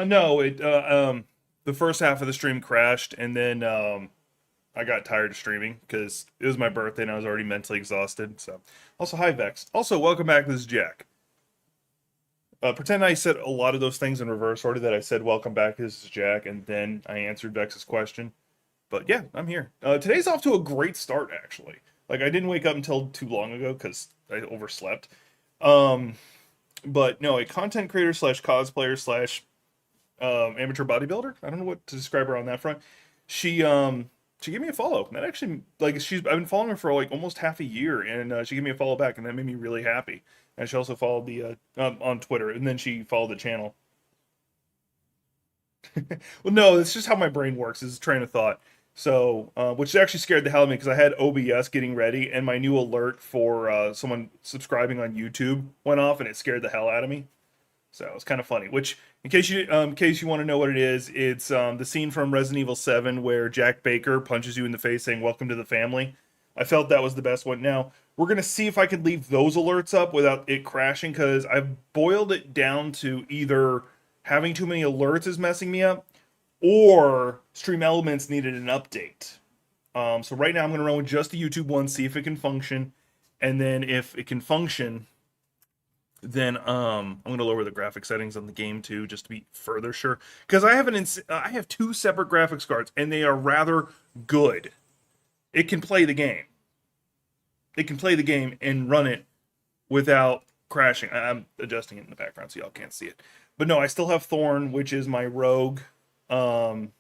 No, the first half of the stream crashed, and then I got tired of streaming because it was my birthday and I was already mentally exhausted. So, also hi Vex. Also, welcome back. This is Jack. Pretend I said a lot of those things in reverse order. That I said welcome back. This is Jack, and then I answered Vex's question. But yeah, I'm here. Today's off to a great start, actually. Like I didn't wake up until too long ago because I overslept. Um, but no, a content creator slash cosplayer slash amateur bodybuilder. I don't know what to describe her on that front. She gave me a follow. That actually like I've been following her for like almost half a year, and she gave me a follow back, and that made me really happy. And she also followed the on Twitter, and then she followed the channel. Well, no, it's just how my brain works. Is a train of thought. So, which actually scared the hell out of me because I had OBS getting ready, and my new alert for someone subscribing on YouTube went off, and it scared the hell out of me. So it's kind of funny. Which, in case you want to know what it is, it's the scene from Resident Evil 7 where Jack Baker punches you in the face saying "Welcome to the family." I felt that was the best one. Now we're gonna see if I could leave those alerts up without it crashing because I've boiled it down to either having too many alerts is messing me up, or Stream Elements needed an update. So right now I'm gonna run with just the YouTube one, see if it can function, and then if it can function, then I'm gonna lower the graphic settings on the game too, just to be further sure. Because I have two separate graphics cards, and they are rather good. It can play the game. It can play the game and run it without crashing. I'm adjusting it in the background so y'all can't see it. But no, I still have Thorn, which is my rogue. Um,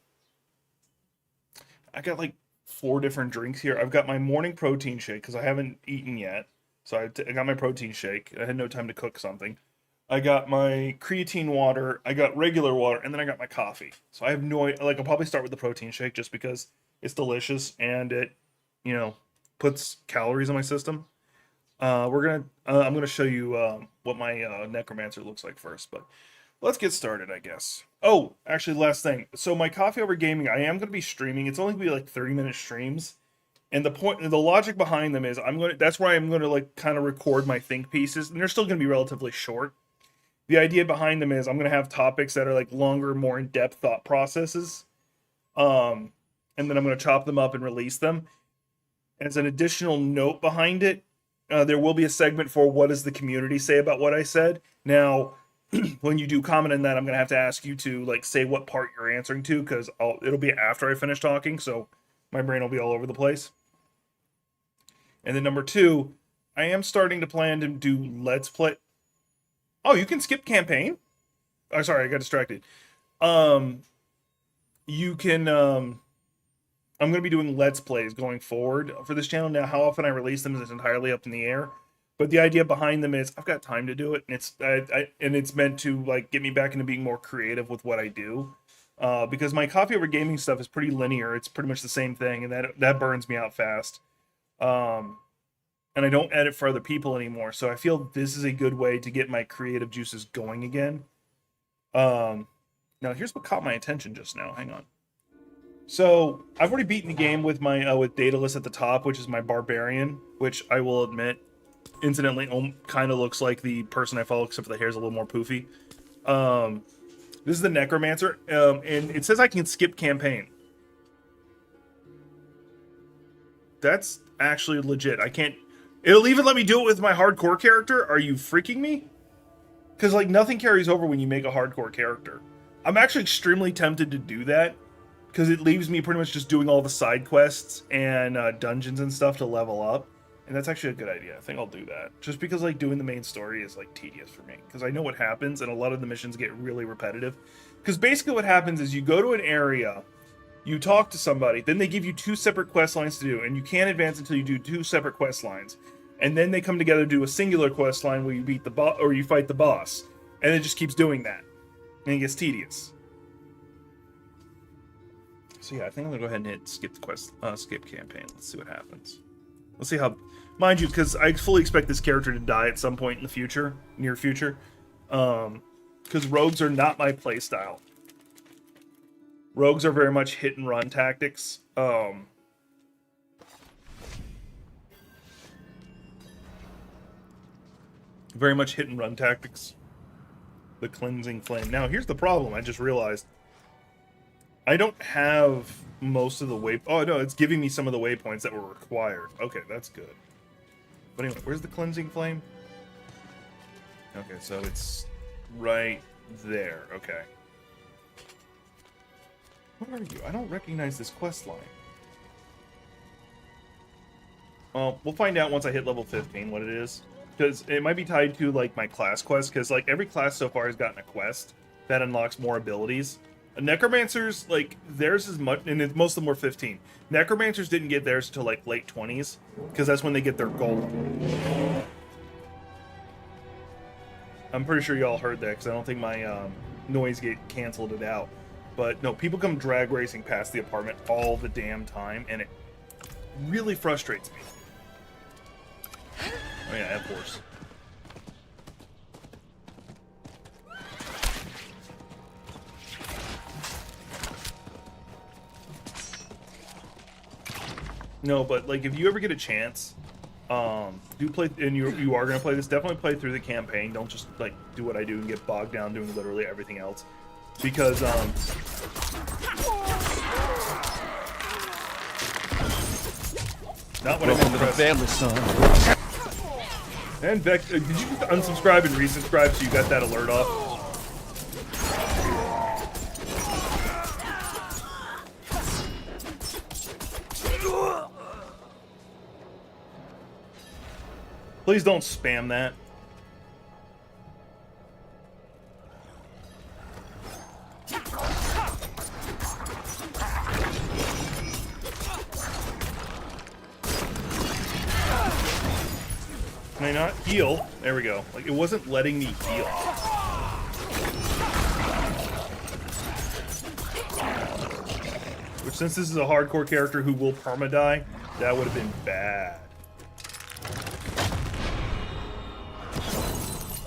I got like four different drinks here. I've got my morning protein shake because I haven't eaten yet. So I got my protein shake. I had no time to cook something. I got my creatine water, I got regular water, and then I got my coffee. So I have no like I'll probably start with the protein shake just because it's delicious and it, you know, puts calories in my system. I'm gonna show you what my necromancer looks like first, but let's get started, I guess. Oh, actually, last thing. So my coffee over gaming, I am gonna be streaming. It's only gonna be like 30-minute streams, and the logic behind them is that's why I'm gonna like kind of record my think pieces, and they're still gonna be relatively short. The idea behind them is I'm going to have topics that are like longer, more in-depth thought processes, um, and then I'm going to chop them up and release them. As an additional note behind it, there will be a segment for what does the community say about what I said. Now, when you do comment on that, I'm going to have to ask you to like say what part you're answering to because it'll be after I finish talking, so my brain will be all over the place. And then number two, I am starting to plan to do let's play. Oh, you can skip campaign. Oh, sorry, I got distracted. Um, you can. I'm going to be doing let's plays going forward for this channel. Now, how often I release them is entirely up in the air. But the idea behind them is I've got time to do it, and it's meant to like get me back into being more creative with what I do. Because my coffee over gaming stuff is pretty linear. It's pretty much the same thing, and that burns me out fast. Um, and I don't edit for other people anymore, so I feel this is a good way to get my creative juices going again. Um, Now here's what caught my attention just now. Hang on. So I've already beaten the game with my with Daedalus at the top, which is my barbarian, which I will admit, incidentally, kind of looks like the person I follow, except for the hair's a little more poofy. Um, this is the necromancer, and it says I can skip campaign. That's actually legit. I can't. It'll even let me do it with my hardcore character. Are you freaking me? Because like nothing carries over when you make a hardcore character. I'm actually extremely tempted to do that because it leaves me pretty much just doing all the side quests and dungeons and stuff to level up, and that's actually a good idea. I think I'll do that just because like doing the main story is like tedious for me because I know what happens and a lot of the missions get really repetitive. Because basically what happens is you go to an area, you talk to somebody, then they give you two separate quest lines to do, and you can't advance until you do two separate quest lines. And then they come together to do a singular quest line where you beat the boss or you fight the boss, and it just keeps doing that, and it gets tedious. So yeah, I think I'm gonna go ahead and hit skip the quest, skip campaign. Let's see what happens. Let's see how, mind you, because I fully expect this character to die at some point in the future, near future, because rogues are not my playstyle. Rogues are very much hit and run tactics. Very much hit and run tactics. The cleansing flame. Now, here's the problem. I just realized. I don't have most of the oh, no, it's giving me some of the waypoints that were required. Okay, that's good. But anyway, where's the cleansing flame? Okay, so it's right there. Okay. What are you? I don't recognize this quest line. Well, we'll find out once I hit level 15 what it is. Because it might be tied to, like, my class quest. Because, like, every class so far has gotten a quest that unlocks more abilities. Necromancers, like, theirs is much... And most of them were 15. Necromancers didn't get theirs until, like, late 20s. Because that's when they get their gold. I'm pretty sure y'all heard that. Because I don't think my noise gate canceled it out. But, no, people come drag racing past the apartment all the damn time. And it really frustrates me. Oh yeah, of course. No, but like if you ever get a chance, do play, and you are gonna play this. Definitely play through the campaign. Don't just like do what I do and get bogged down doing literally everything else, because not what I meant to the family, son. And Vex, did you unsubscribe and resubscribe so you got that alert off? Please don't spam that. Can I not heal? There we go. Like, it wasn't letting me heal. Which, since this is a hardcore character who will perma-die, that would have been bad.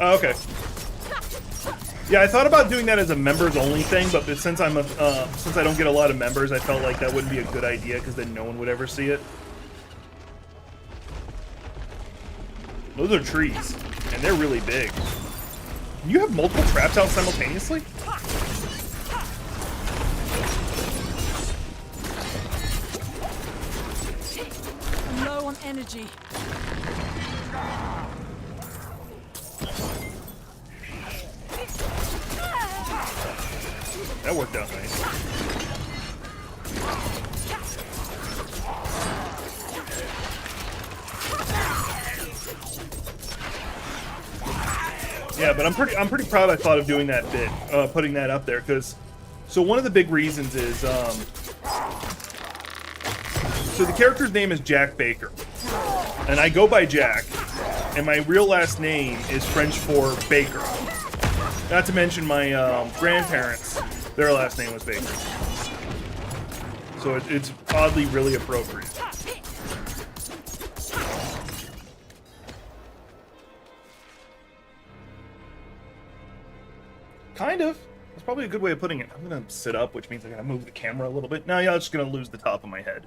Oh, okay. Yeah, I thought about doing that as a members-only thing, but since since I don't get a lot of members, I felt like that wouldn't be a good idea, because then no one would ever see it. Those are trees, and they're really big. You have multiple traps out simultaneously? I'm low on energy. That worked out nice. Yeah, but I'm pretty proud I thought of doing that bit, putting that up there, because so one of the big reasons is so the character's name is Jack Baker, and I go by Jack, and my real last name is French for Baker. Not to mention my grandparents, their last name was Baker, so it's oddly really appropriate. Kind of. That's probably a good way of putting it. I'm gonna sit up, which means I gotta move the camera a little bit. Now, yeah, I'm just gonna lose the top of my head.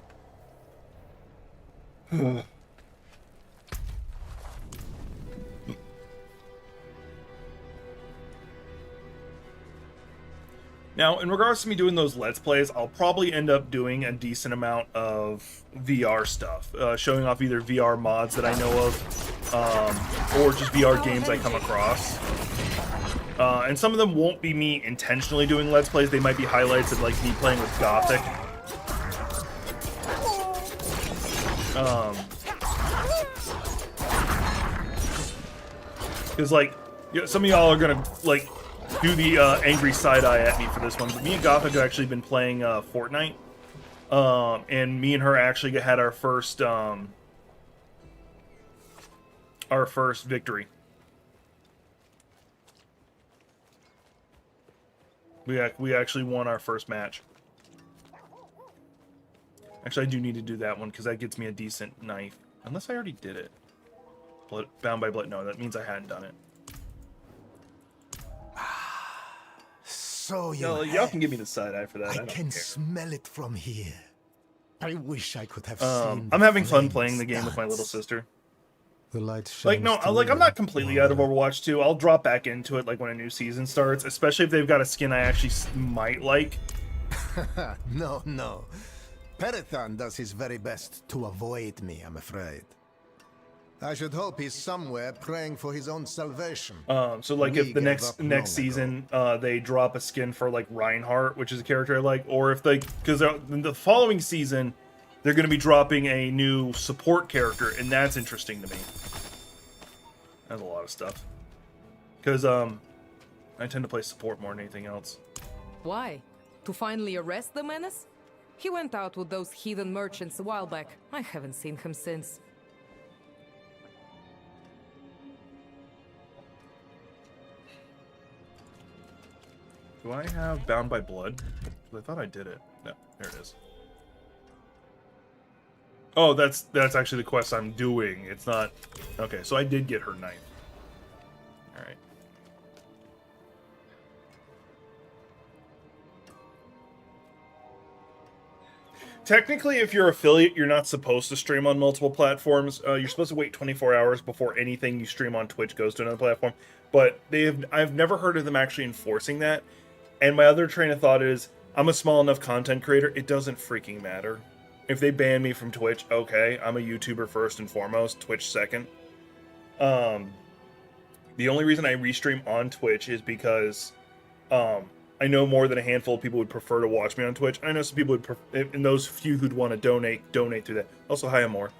Now, in regards to me doing those Let's Plays, I'll probably end up doing a decent amount of VR stuff. Showing off either VR mods that I know of, or just VR games I come across. And some of them won't be me intentionally doing Let's Plays. They might be highlights of, like, me playing with Gothic. Because, like, some of y'all are gonna, like, do the angry side-eye at me for this one. But me and Gothic have actually been playing Fortnite. And me and her actually had our first victory. We actually won our first match. Actually, I do need to do that one, because that gets me a decent knife. Unless I already did it. Bound by blood. No, that means I hadn't done it. So y'all can give me the side-eye for that. I don't can care. smell it from here. I wish I could have seen. I'm having fun playing the game with my little sister. The light shines Like, no, through like, I'm them, not completely out of Overwatch 2. I'll drop back into it, like, when a new season starts, especially if they've got a skin I actually might like. No, no. Perython does his very best to avoid me, I'm afraid. I should hope he's somewhere praying for his own salvation. So, like, We if the gave next up long season, they drop a skin for, like, Reinhardt, which is a character I like, or if they, because in the following season, they're going to be dropping a new support character, and that's interesting to me. That's a lot of stuff. Because, I tend to play support more than anything else. Why? To finally arrest the menace? He went out with those heathen merchants a while back. I haven't seen him since. Do I have Bound by Blood? I thought I did it. No, there it is. Oh, that's actually the quest I'm doing. It's not... Okay, so I did get her knife. Alright. Technically, if you're affiliate, you're not supposed to stream on multiple platforms. You're supposed to wait 24 hours before anything you stream on Twitch goes to another platform. But I've never heard of them actually enforcing that. And my other train of thought is, I'm a small enough content creator, it doesn't freaking matter. If they ban me from Twitch, okay, I'm a YouTuber first and foremost, Twitch second. The only reason I restream on Twitch is because I know more than a handful of people would prefer to watch me on Twitch. I know some people would, and those few who'd want to donate through that. Also, hi, Amor.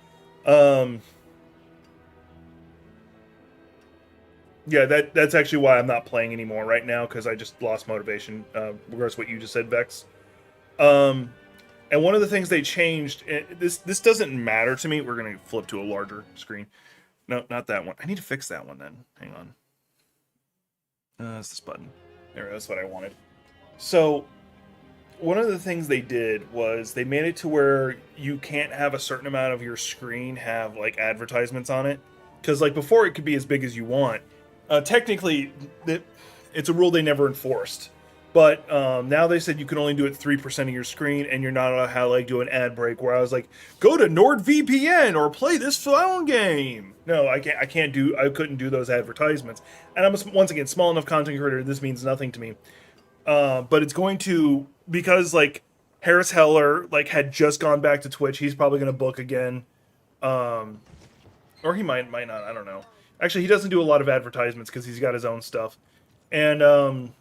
Yeah, that's actually why I'm not playing anymore right now, because I just lost motivation, regardless of what you just said, Vex. And one of the things they changed, this doesn't matter to me. We're going to flip to a larger screen. No, not that one. I need to fix that one then. Hang on. That's this button. There, that's what I wanted. So, one of the things they did was they made it to where you can't have a certain amount of your screen have, like, advertisements on it. Because, like, before it could be as big as you want. Technically, it's a rule they never enforced. But now they said you can only do it 3% of your screen, and you're not allowed to like do an ad break where I was like, go to NordVPN or play this phone game. No, I couldn't do those advertisements. And I'm once again small enough content creator. This means nothing to me. But it's going to, because like Harris Heller like had just gone back to Twitch. He's probably going to book again, or he might not. I don't know. Actually, he doesn't do a lot of advertisements because he's got his own stuff. And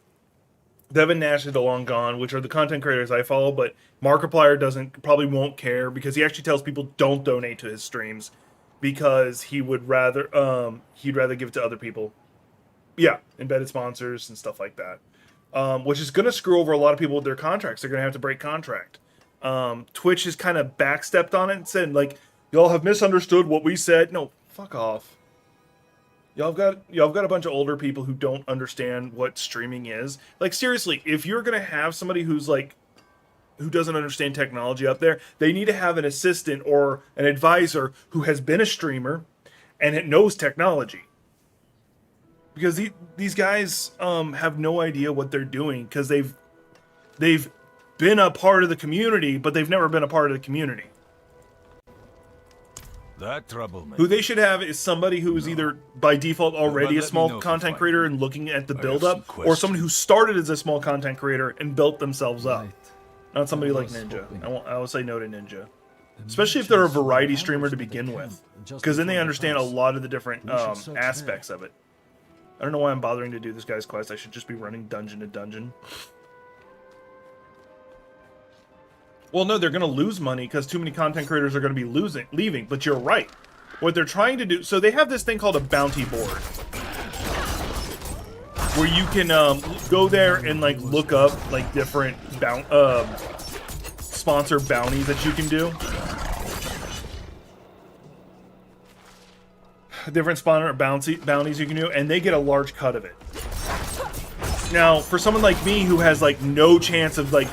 Devin Nash is long gone, which are the content creators I follow, but Markiplier probably won't care because he actually tells people don't donate to his streams because he would rather he'd rather give it to other people. Yeah, embedded sponsors and stuff like that. Which is going to screw over a lot of people with their contracts. They're going to have to break contract. Twitch has kind of backstepped on it and said, like, y'all have misunderstood what we said. No, fuck off. Y'all got a bunch of older people who don't understand what streaming is. Like, seriously, if you're gonna have somebody who doesn't understand technology up there, they need to have an assistant or an advisor who has been a streamer and it knows technology. Because these guys have no idea what they're doing because they've been a part of the community, but they've never been a part of the community. That trouble, man. Who they should have is somebody who is either by default already a small content creator and looking at the build up, or somebody who started as a small content creator and built themselves up. Not somebody like Ninja. I will say no to Ninja. Especially if they're a variety streamer to begin with. Because then they understand a lot of the different aspects of it. I don't know why I'm bothering to do this guy's quest. I should just be running dungeon to dungeon. Well, no, they're going to lose money because too many content creators are going to be leaving. But you're right. What they're trying to do... So they have this thing called a bounty board. Where you can go there and like look up like different sponsor bounties that you can do. Different sponsor bounties you can do. And they get a large cut of it. Now, for someone like me who has like no chance of like...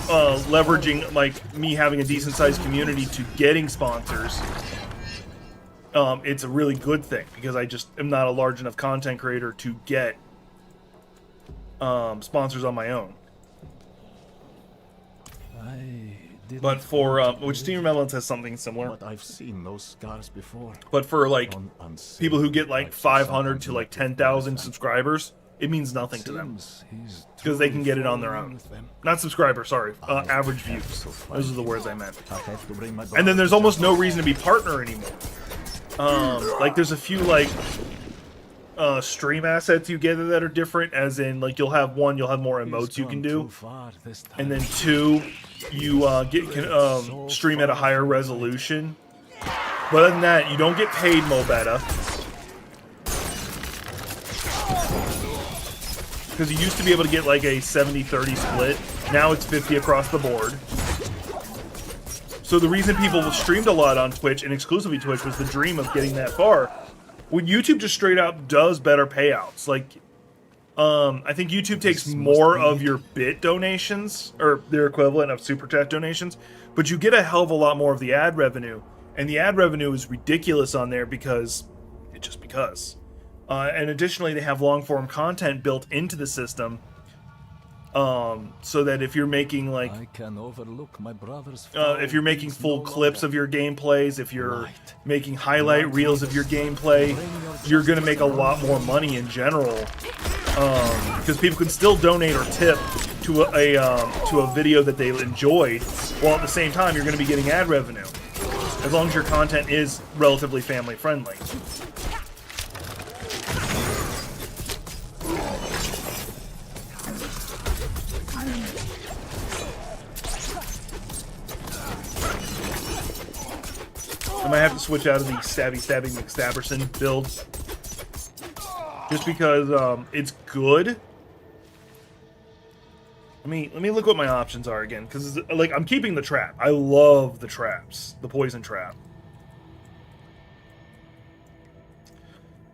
leveraging like me having a decent sized community to getting sponsors, it's a really good thing because I just am not a large enough content creator to get sponsors on my own. I But for which Steam Remembrance has something similar. But I've seen those scars before. But for like On unsafe people who get like lives or 500 to something like like 10,000 that. subscribers, it means nothing to them Seems he's because they can truly get it on their fallen own. with them. Not subscribers, sorry, average views. Those are the words I meant. I have to bring my And then there's brother almost no reason to be partner anymore. Like there's a few like stream assets you get that are different, as in like you'll have more emotes you can do, too far this time. and then two, you can stream at a higher resolution. But other than that, you don't get paid Mobetta. Because you used to be able to get like a 70-30 split. Now it's 50 across the board. So the reason people streamed a lot on Twitch, and exclusively Twitch, was the dream of getting that far. When YouTube just straight up does better payouts. Like, I think YouTube takes more of your bit donations, or their equivalent of Super Chat donations, but you get a hell of a lot more of the ad revenue. And the ad revenue is ridiculous on there because, and additionally, they have long-form content built into the system, so that if you're making like, I can overlook my brother's if you're making full clips of your gameplays, if you're Right. making highlight reels of your gameplay, you're gonna make a lot more money in general, because people can still donate or tip to a video that they enjoyed, while at the same time you're gonna be getting ad revenue, as long as your content is relatively family friendly. I might have to switch out of the Stabby McStabberson build, just because it's good. Let me look what my options are again, because like I'm keeping the trap. I love the traps, the poison trap.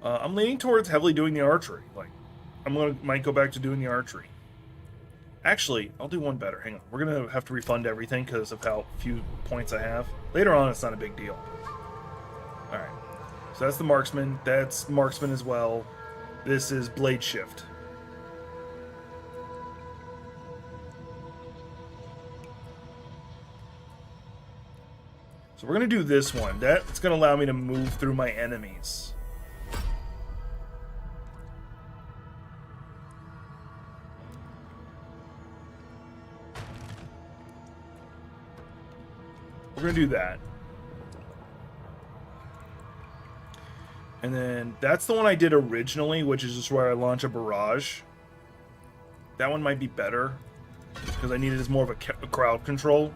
I'm leaning towards heavily doing the archery. Like might go back to doing the archery. Actually, I'll do one better. Hang on, we're gonna have to refund everything because of how few points I have. Later on, it's not a big deal. All right, so that's the marksman. That's marksman as well. This is blade shift. So we're gonna do this one. That's gonna allow me to move through my enemies. We're gonna do that. And then that's the one I did originally, which is just where I launch a barrage. That one might be better because I need it as more of a crowd control.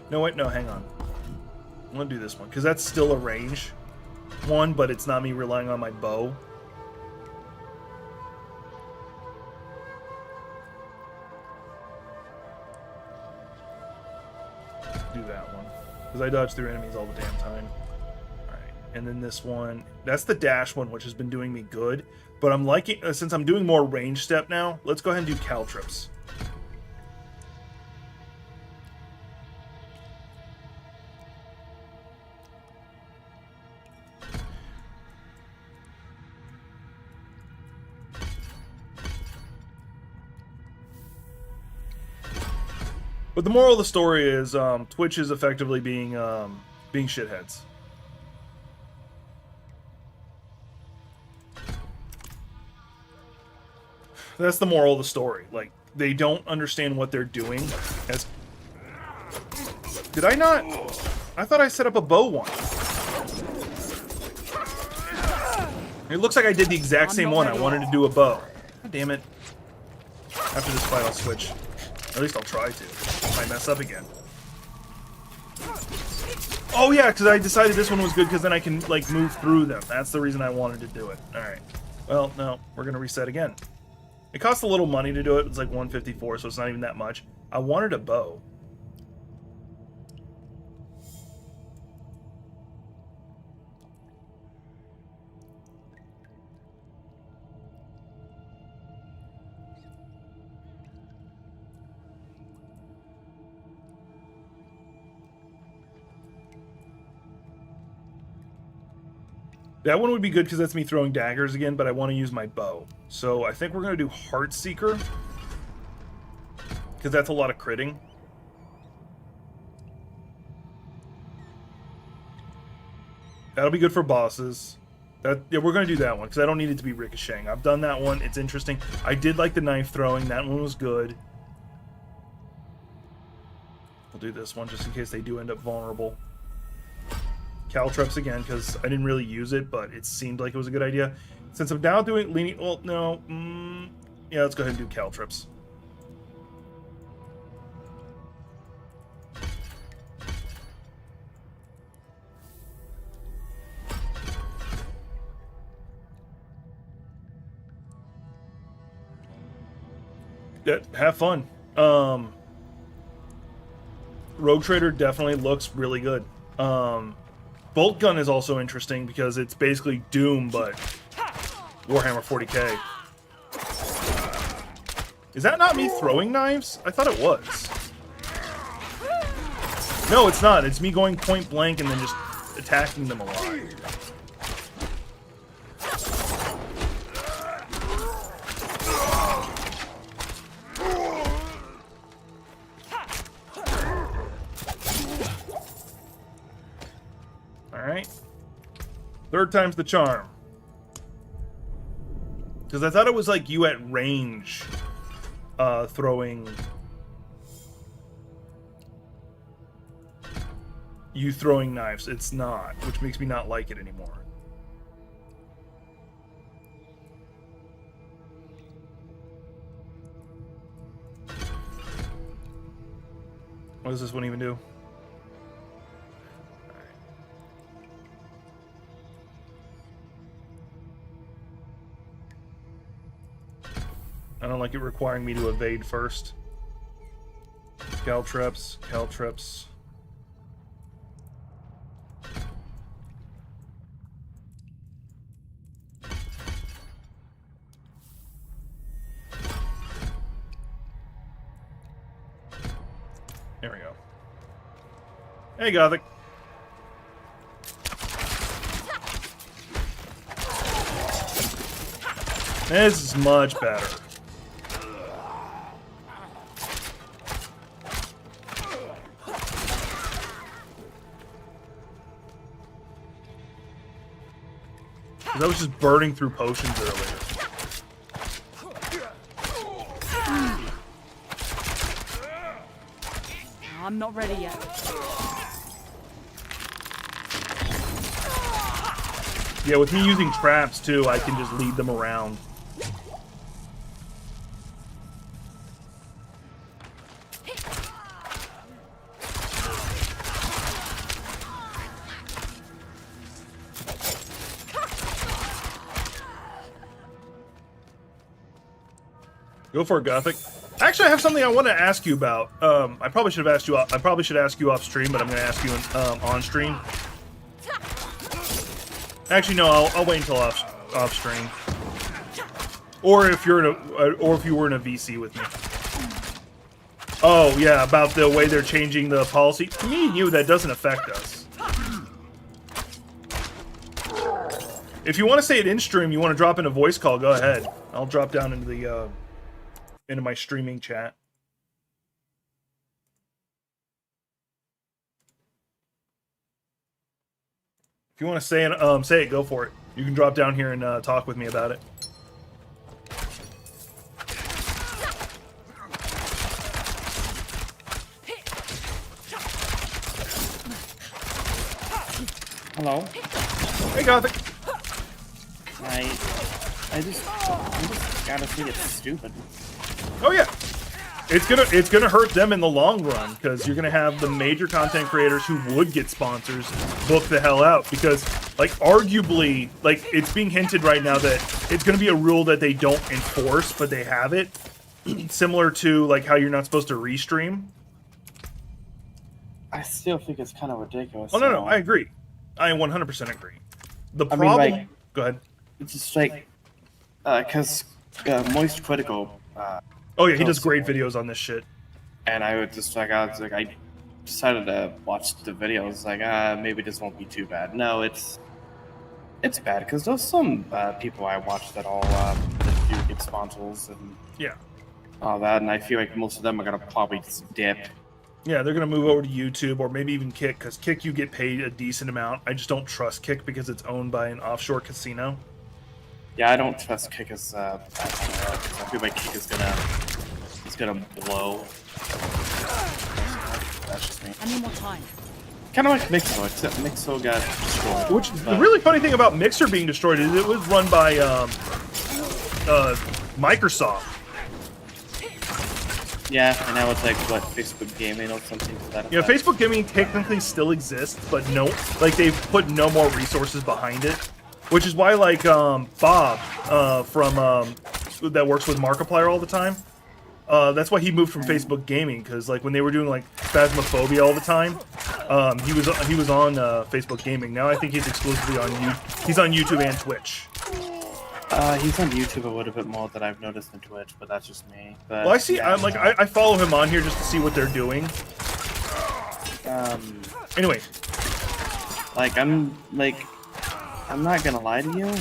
No, wait, no, hang on. I'm gonna do this one because that's still a range one, but it's not me relying on my bow. Do that one because I dodge through enemies all the damn time. All right, and then this one, that's the dash one, which has been doing me good. But I'm liking, since I'm doing more range step now, let's go ahead and do caltrips. But the moral of the story is Twitch is effectively being shitheads. That's the moral of the story. Like, they don't understand what they're doing. Did I not? I thought I set up a bow one. It looks like I did the exact same one. I wanted to do a bow. God damn it. After this fight, I'll switch. At least I'll try to. Might mess up again. Oh yeah, because I decided this one was good because then I can like move through them. That's the reason I wanted to do it. Alright. Well, no, we're gonna reset again. It costs a little money to do it. It's like 154, so it's not even that much. I wanted a bow. That one would be good because that's me throwing daggers again, but I want to use my bow. So I think we're going to do Heartseeker. because that's a lot of critting. That'll be good for bosses. Yeah, we're going to do that one, because I don't need it to be ricocheting. I've done that one. It's interesting. I did like the knife throwing. That one was good. We'll do this one, just in case they do end up vulnerable. Caltrops again, because I didn't really use it, but it seemed like it was a good idea. Since I'm now doing leaning... Well, no. Yeah, let's go ahead and do caltrops. Yeah, have fun. Rogue Trader definitely looks really good. Bolt Gun is also interesting because it's basically Doom, but Warhammer 40k. Is that not me throwing knives? I thought it was. No, it's not. It's me going point blank and then just attacking them a lot. Alright. Third time's the charm. Because I thought it was like you at range throwing... You throwing knives. It's not, which makes me not like it anymore. What does this one even do? I don't like it requiring me to evade first. Caltrops, caltrops. There we go. Hey, Gothic. This is much better. I was just burning through potions earlier. I'm not ready yet. Yeah, with me using traps too, I can just lead them around. Go for it, Gothic. Actually, I have something I want to ask you about. I probably should have asked you. I probably should ask you off stream, but I'm going to ask you on stream. Actually, no. I'll wait until off stream. Or if you're in or if you were in a VC with me. Oh yeah, about the way they're changing the policy. To me and you, that doesn't affect us. If you want to say it in stream, you want to drop in a voice call, go ahead. I'll drop down into the into my streaming chat. If you want to say it, go for it. You can drop down here and talk with me about it. Hello. Hey, Gothic. I just gotta think it's stupid. Oh yeah, it's gonna hurt them in the long run because you're gonna have the major content creators who would get sponsors book the hell out because, like, arguably, like, it's being hinted right now that it's gonna be a rule that they don't enforce, but they have it, similar to like how you're not supposed to restream. I still think it's kind of ridiculous. Oh no, I agree. I 100% agree. The I mean, problem. like, go ahead. it's just like, because Moist Critical. Oh yeah, he does great videos on this shit. And I decided to watch the videos. Like, maybe this won't be too bad. No, it's bad because there's some people I watch that all that do get sponsors and Yeah. all that, and I feel like most of them are gonna probably just dip. Yeah, they're gonna move over to YouTube or maybe even Kick, because Kick you get paid a decent amount. I just don't trust Kick because it's owned by an offshore casino. Yeah, I don't trust Kick as I feel like Kick is gonna blow. That's just me. I need more time. Kind of like Mixo, except Mixo got destroyed. Which the really funny thing about Mixer being destroyed is it was run by Microsoft. Yeah, and now it's like what, Facebook Gaming or something to that Yeah, effect. Facebook Gaming technically still exists, but no, like they've put no more resources behind it, which is why like Bob from that works with Markiplier all the time. That's why he moved from Facebook Gaming, because like when they were doing like Phasmophobia all the time, he was on Facebook Gaming. Now I think he's exclusively on he's on YouTube and Twitch. He's on YouTube a little bit more than I've noticed on Twitch, but that's just me. But, Well, I see. yeah, I follow him on here just to see what they're doing. Anyway, I'm not gonna lie to you,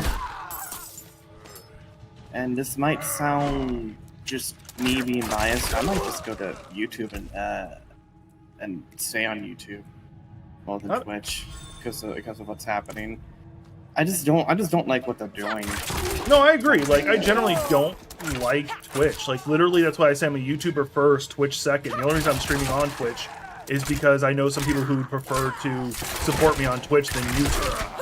and this might sound just me being biased. I might just go to YouTube and stay on YouTube more than Twitch because of what's happening. I just don't like what they're doing. no, I agree. Like, I generally don't like Twitch. Like, literally, that's why I say I'm a YouTuber first, Twitch second. The only reason I'm streaming on Twitch is because I know some people who would prefer to support me on Twitch than YouTube.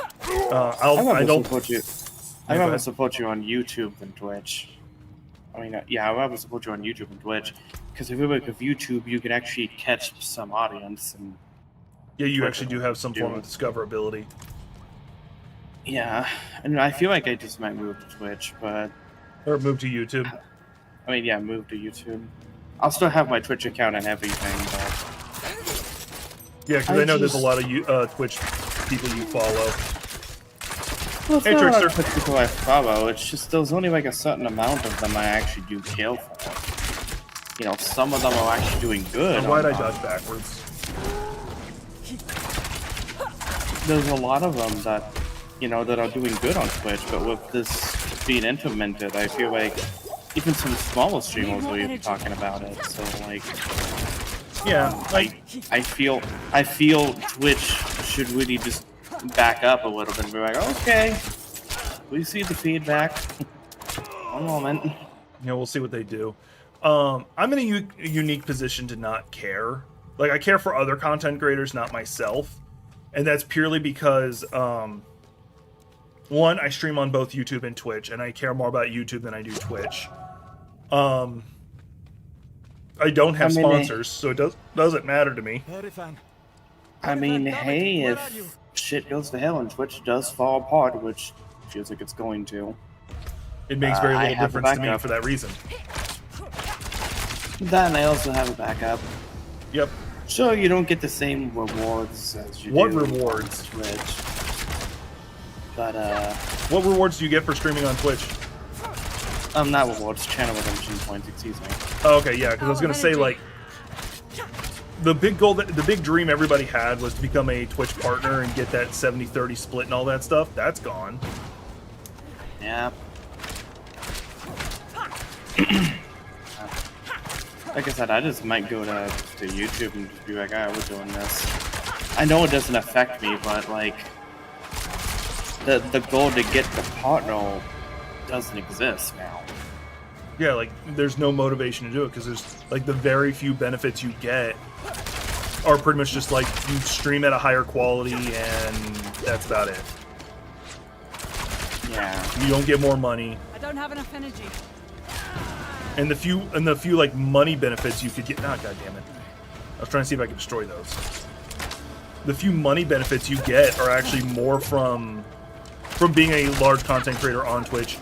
I'd rather support you on YouTube than Twitch. I mean, yeah, I'd rather support you on YouTube than Twitch, because if you look at YouTube, you can actually catch some audience. And Yeah, you Twitch actually do have some form of discoverability. yeah, and I feel like I just might move to Twitch, but Or move to YouTube. I mean, yeah, move to YouTube. I'll still have my Twitch account and everything, but Yeah, because I know there's a lot of Twitch people you follow. well, it's Hey, not a lot of Trickster. Twitch people I follow. It's just there's only like a certain amount of them I actually do kill for. You know, some of them are actually doing good. And why'd I on- dodge backwards? There's a lot of them that, you know, that are doing good on Twitch, but with this being implemented, I feel like even some smaller streamers will be talking about it. So like, Yeah, like, I feel Twitch should really just back up a little bit and be like, okay, we see the feedback. One moment. you know, we'll see what they do. I'm in a unique position to not care. Like, I care for other content creators, not myself. And that's purely because, one, I stream on both YouTube and Twitch, and I care more about YouTube than I do Twitch. I don't have sponsors, so it doesn't matter to me. I mean, hey, if shit goes to hell and Twitch does fall apart, which feels like it's going to, It makes very I little have a difference to me backup. for that reason. that and I also have a backup. Yep. So you don't get the same rewards as you What do rewards? on Twitch. But What rewards do you get for streaming on Twitch? not rewards, channel redemption points, excuse me. Oh, okay, yeah, because I was gonna say, like, the big goal, the big dream everybody had was to become a Twitch partner and get that 70-30 split and all that stuff. That's gone. Yeah. Like I said, I just might go to YouTube and just be like, alright, we're doing this. I know it doesn't affect me, but like the goal to get the partner doesn't exist now. Yeah, like, there's no motivation to do it because there's, like, the very few benefits you get are pretty much just, like, you stream at a higher quality and that's about it. Yeah. You don't get more money. I don't have enough energy. And the few like money benefits you could get. God damn it! I was trying to see if I could destroy those. The few money benefits you get are actually more from being a large content creator on Twitch.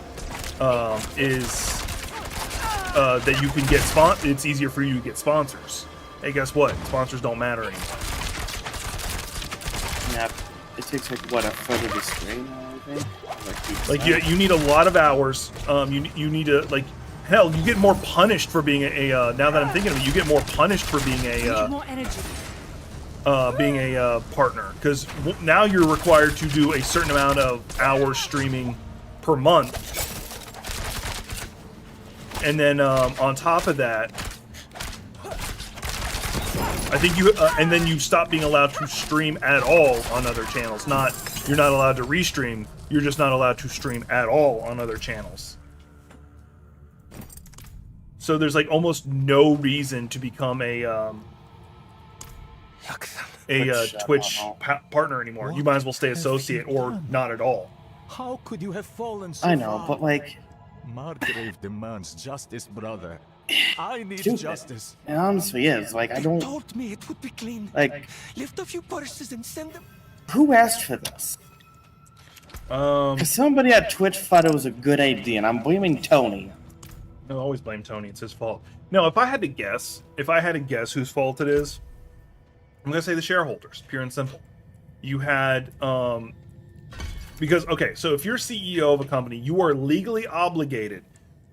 Is that you can get it's easier for you to get sponsors. Hey, guess what? Sponsors don't matter anymore. Yeah. It takes like what, a photo to stream or anything? Like you need a lot of hours. You need to, like, hell, you get more punished for being a now that I'm thinking of it, you get more punished for being I need more energy. a partner, because now you're required to do a certain amount of hours streaming per month. And then on top of that, I think and then you stop being allowed to stream at all on other channels. You're not allowed to restream. You're just not allowed to stream at all on other channels. So there's like almost no reason to become a Twitch partner anymore. You might as well stay associate or not at all. How could you have fallen so I know, far? but like, Margrave demands justice, brother. I need Stupid. justice. it honestly is. Like, I They don't. told me it would be clean. Like, Lift a few purses and send them. who asked for this? Because somebody at Twitch thought it was a good idea, and I'm blaming Tony. No, always blame Tony. It's his fault. No, if I had to guess whose fault it is, I'm gonna say the shareholders, pure and simple. You had because okay, so if you're CEO of a company, you are legally obligated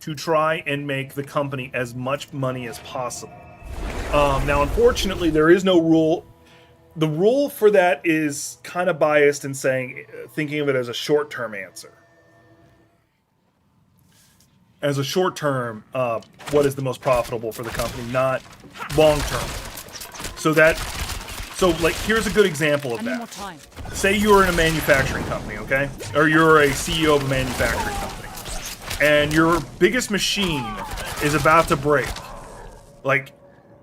to try and make the company as much money as possible. Now, unfortunately, there is no rule. The rule for that is kind of biased in thinking of it as a short-term answer. As a short-term, what is the most profitable for the company, not long-term. So like, here's a good example of I need more that. time. Say you're in a manufacturing company, okay? Or you're a CEO of a manufacturing company. And your biggest machine is about to break. Like,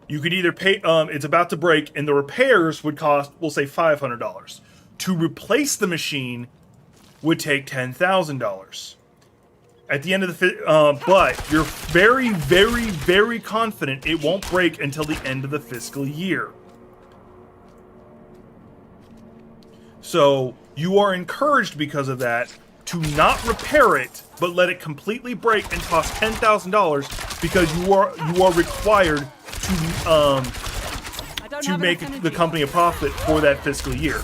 you could either pay, it's about to break, and the repairs would cost, we'll say $500. To replace the machine would take $10,000. At the end of the but you're very, very, very confident it won't break until the end of the fiscal year. So you are encouraged because of that to not repair it, but let it completely break and cost $10,000 because you are required to make the company a profit for that fiscal year.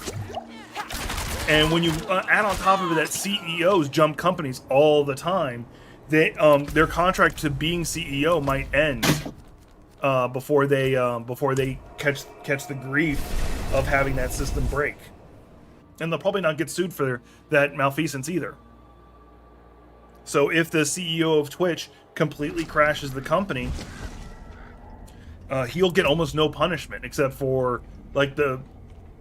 And when you add on top of it that CEOs jump companies all the time, their contract to being CEO might end before they catch the grief of having that system break. And they'll probably not get sued for that malfeasance either. So if the CEO of Twitch completely crashes the company, he'll get almost no punishment, except for like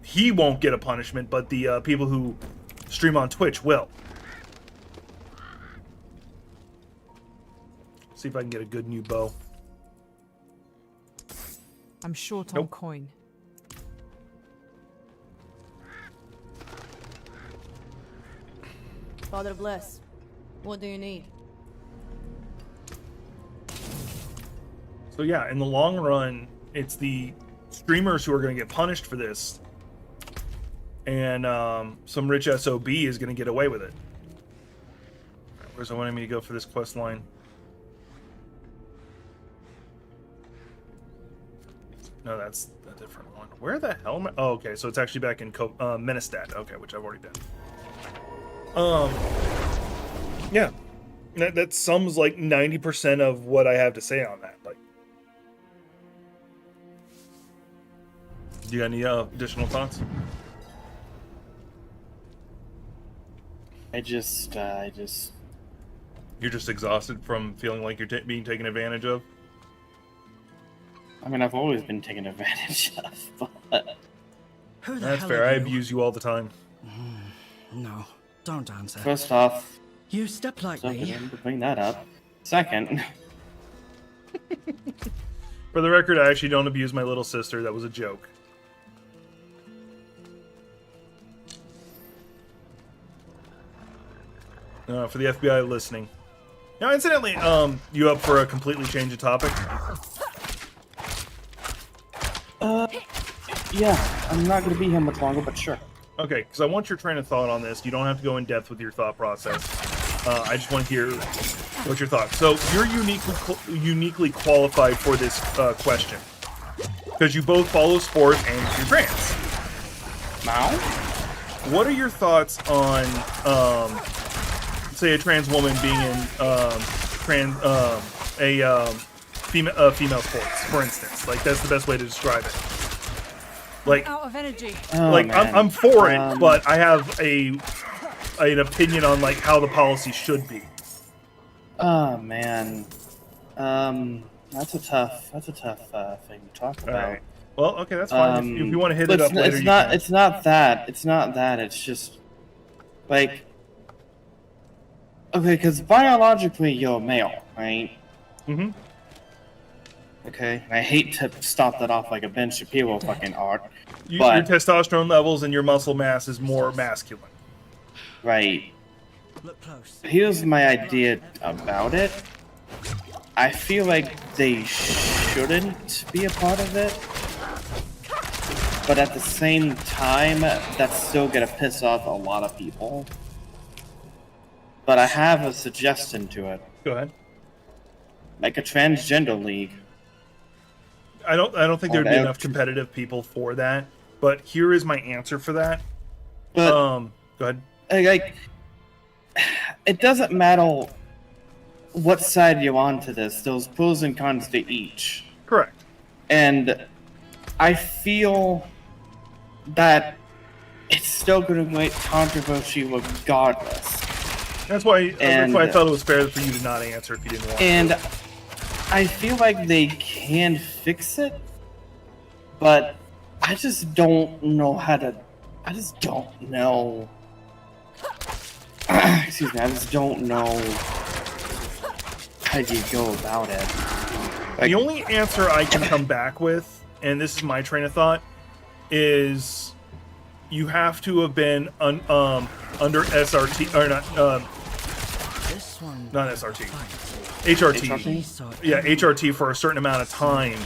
he won't get a punishment, but the people who stream on Twitch will. See if I can get a good new bow. I'm short on Nope. coin. Father bless. What do you need? So yeah, in the long run, it's the streamers who are going to get punished for this, and some rich SOB is going to get away with it. Where's it wanting me to go for this quest line? No, that's a different one. Where the hell am I? Oh, okay, so it's actually back in Ministad. Okay, which I've already been. Yeah, that sums like 90% of what I have to say on that. Like, do you got any additional thoughts? I just. You're just exhausted from feeling like you're being taken advantage of? I mean, I've always been taken advantage of, but Who the That's hell fair. are I you? abuse you all the time. No, don't answer. first off, You step so lightly. good to bring that up. Second, For the record, I actually don't abuse my little sister. That was a joke. For the FBI listening. Now, incidentally, you up for a completely change of topic? yeah, I'm not gonna be here much longer, but sure. Okay, because I want your train of thought on this. You don't have to go in depth with your thought process. I just want to hear what's your thoughts. So you're uniquely qualified for this question because you both follow sports and you're trans. Now, What are your thoughts on, say, a trans woman being in female sports, for instance? Like, that's the best way to describe it. Like, Out of energy. like man. I'm for it, but I have an opinion on like how the policy should be. Oh man, That's a tough thing to talk about. Alright. Well, okay, that's fine. If you want to hit it it's up later, it's you not can. it's not that. It's not that. It's just like okay, because biologically you're male, right? Mm-hmm. Okay, and I hate to stop that off like a Ben Shapiro fucking art, Your but testosterone levels and your muscle mass is more masculine. right. Look close. Here's my idea about it. I feel like they shouldn't be a part of it, but at the same time, that's still gonna piss off a lot of people. But I have a suggestion to it. Go ahead. Like a transgender league. I don't think there'd be Okay. enough competitive people for that. But here is my answer for that. But Go ahead. like, it doesn't matter what side you're on to this. There's pros and cons to each. Correct. And I feel that it's still going to make controversy regardless. That's why And- I thought it was fair for you to not answer if you didn't want to. And I feel like they can fix it, but I just don't know how to. I just don't know. Excuse me, I just don't know how you go about it. The only answer I can come back with, and this is my train of thought, is you have to have been under SRT or not This one. not SRT, HRT. Yeah, HRT for a certain amount of time,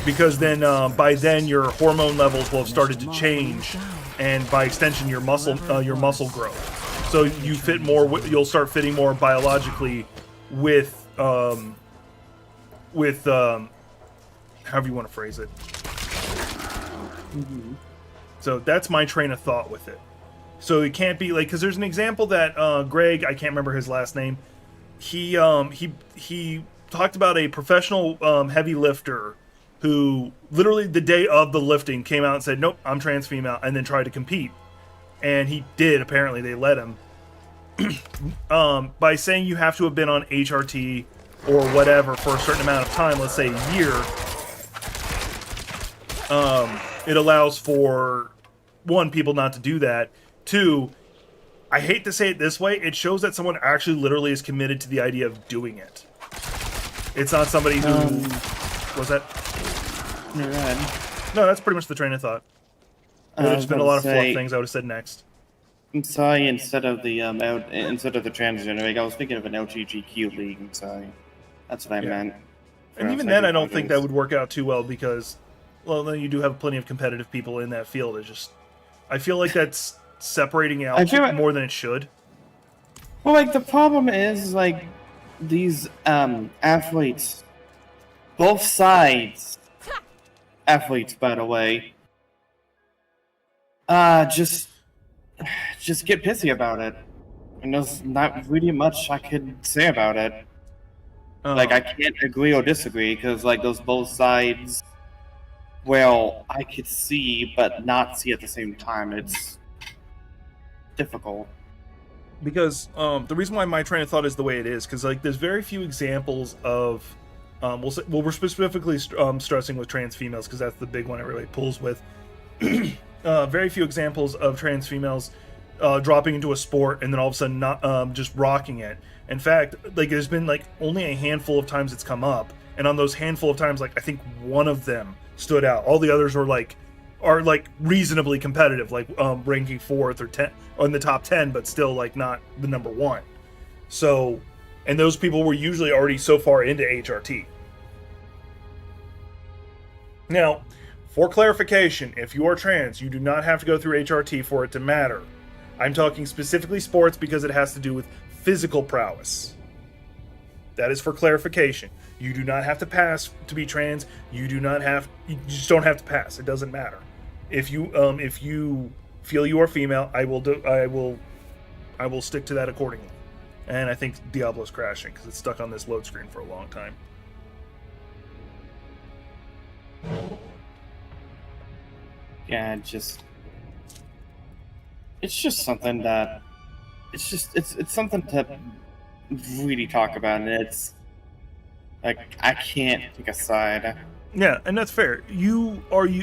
because then by then your hormone levels will have started to change, and by extension your muscle growth. So you fit more. You'll start fitting more biologically with however you want to phrase it. So that's my train of thought with it. So it can't be like, because there's an example that Greg, I can't remember his last name. He talked about a professional heavy lifter who literally the day of the lifting came out and said, "Nope, I'm trans female," and then tried to compete. And he did. Apparently, they let him. By saying you have to have been on HRT or whatever for a certain amount of time, let's say a year, it allows for, one, people not to do that. Two, I hate to say it this way, it shows that someone actually literally is committed to the idea of doing it. It's not somebody who... was that? No, go ahead. No, that's pretty much the train of thought. There would have just been a lot of fluff things I would have said next. I'm sorry. Instead of the transgender league, I was thinking of an LGBTQ league. I'm sorry. That's what I meant. And even then, I don't think that would work out too well because, well, then you do have plenty of competitive people in that field. It's just, I feel like that's separating out more than it should. Well, like the problem is like these athletes, both sides, athletes, by the way, just get pissy about it. And there's not really much I could say about it. Like, I can't agree or disagree, because, like, those both sides, well, I could see, but not see at the same time. It's difficult. Because the reason why my train of thought is the way it is, because, like, there's very few examples of, we're specifically stressing with trans females, because that's the big one it really pulls with. Very few examples of trans females dropping into a sport and then all of a sudden not just rocking it. In fact, like there's been like only a handful of times it's come up, and on those handful of times, like I think one of them stood out. All the others are reasonably competitive, like ranking 4th or 10 in the top 10, but still like not the number 1. So, and those people were usually already so far into HRT. Now, for clarification, if you are trans, you do not have to go through HRT for it to matter. I'm talking specifically sports because it has to do with physical prowess. That is for clarification. You do not have to pass to be trans. You just don't have to pass. It doesn't matter. If you feel you are female, I will stick to that accordingly. And I think Diablo's crashing because it's stuck on this load screen for a long time. Yeah, it's just something that it's something to really talk about, and Like, I can't pick a side. Yeah, and that's fair.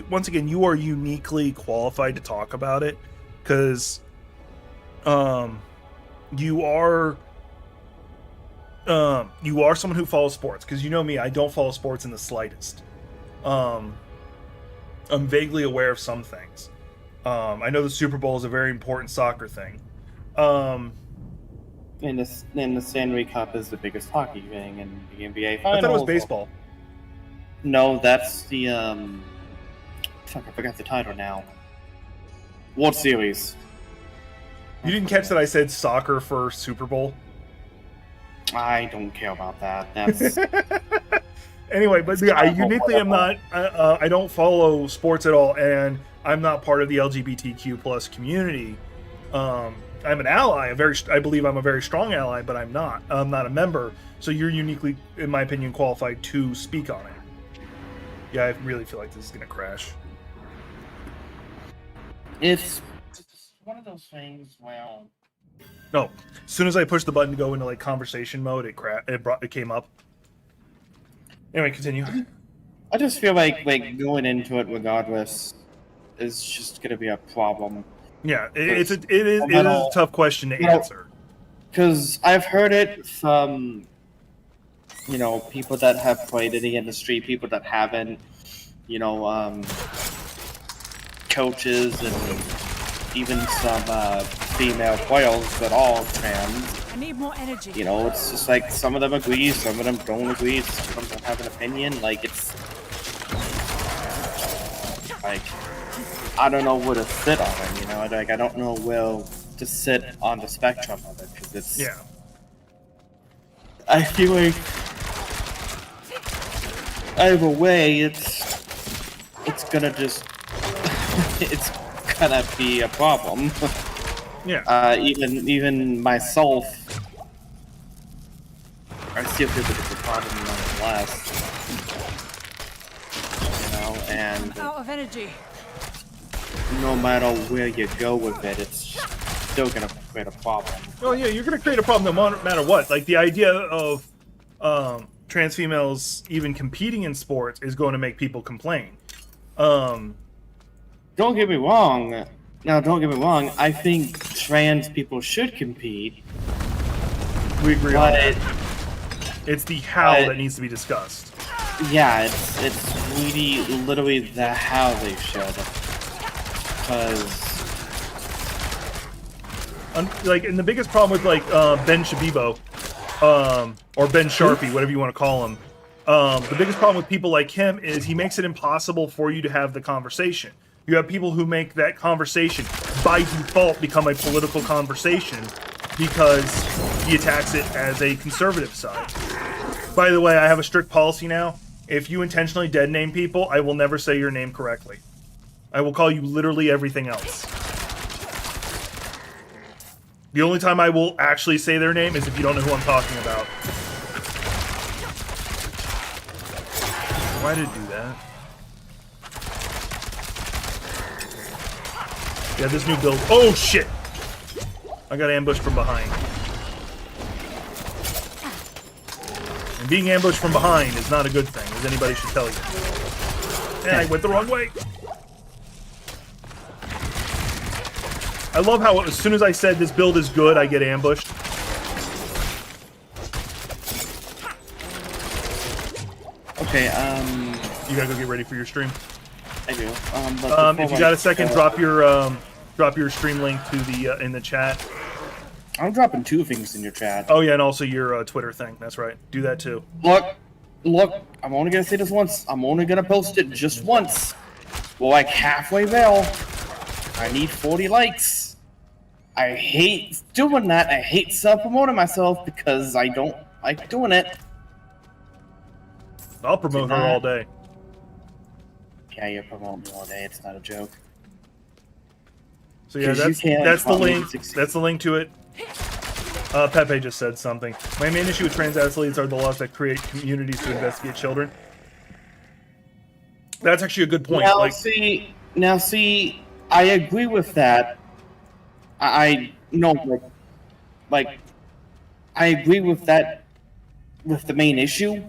Once again, you are uniquely qualified to talk about it because you are someone who follows sports, because you know me, I don't follow sports in the slightest. I'm vaguely aware of some things. I know the Super Bowl is a very important soccer thing. And the Stanley Cup is the biggest hockey thing, and the NBA Finals. I thought it was baseball. No, that's the fuck, I forgot the title now. World Series. You didn't catch that I said soccer for Super Bowl? I don't care about that. That's Anyway, but yeah, I uniquely am not. I don't follow sports at all, and I'm not part of the LGBTQ plus community. I'm an ally. I believe I'm a very strong ally, but I'm not. I'm not a member. So you're uniquely, in my opinion, qualified to speak on it. Yeah, I really feel like this is gonna crash. it's one of those things. Well, No, as soon as I pushed the button to go into like conversation mode, it came up. Anyway, continue. I just feel like going into it regardless is just gonna be a problem. Yeah, it is a tough question to answer. Because I've heard it from, people that have played in the industry, people that haven't, coaches, and even some female players that are trans. I need more energy. It's just like some of them agree, some of them don't agree, some of them have an opinion. Like, it's like, I don't know where to sit on it, like, I don't know where to sit on the spectrum of it, because it's, Yeah. I feel like either way, it's gonna just, it's gonna be a problem. Yeah. Even myself, I still feel that it's a problem nonetheless. And I'm out of energy. no matter where you go with it, it's still gonna create a problem. Oh yeah, you're gonna create a problem no matter what. Like the idea of trans females even competing in sports is going to make people complain. Don't get me wrong. Now, don't get me wrong. I think trans people should compete. We agree on But that. It's the how but- that needs to be discussed. yeah, it's really literally the how they should. Because And the biggest problem with like Ben Shabibo, or Ben Sharpie, whatever you want to call him, the biggest problem with people like him is he makes it impossible for you to have the conversation. You have people who make that conversation by default become a political conversation because he attacks it as a conservative side. By the way, I have a strict policy now. If you intentionally dead name people, I will never say your name correctly. I will call you literally everything else. The only time I will actually say their name is if you don't know who I'm talking about. Why did it do that? Yeah, this new build. Oh shit! I got ambushed from behind. And being ambushed from behind is not a good thing, as anybody should tell you. And I went the wrong way. I love how as soon as I said this build is good, I get ambushed. okay, You gotta go get ready for your stream. I do. But If you got a second, drop your stream link to the in the chat. I'm dropping two things in your chat. Oh yeah, and also your Twitter thing. That's right. Do that too. Look, I'm only gonna say this once. I'm only gonna post it just once. We're like halfway there. I need 40 likes. I hate doing that. I hate self-promoting myself because I don't like doing it. I'll promote her all day. Yeah, you're promoting me all day. It's not a joke. So yeah, 'Cause you can't that's the help me link. succeed. That's the link to it. Pepe just said something. My main issue with trans athletes are the laws that create communities to investigate children. That's actually a good point. Now see, I agree with that. I know, like, I agree with that, with the main issue,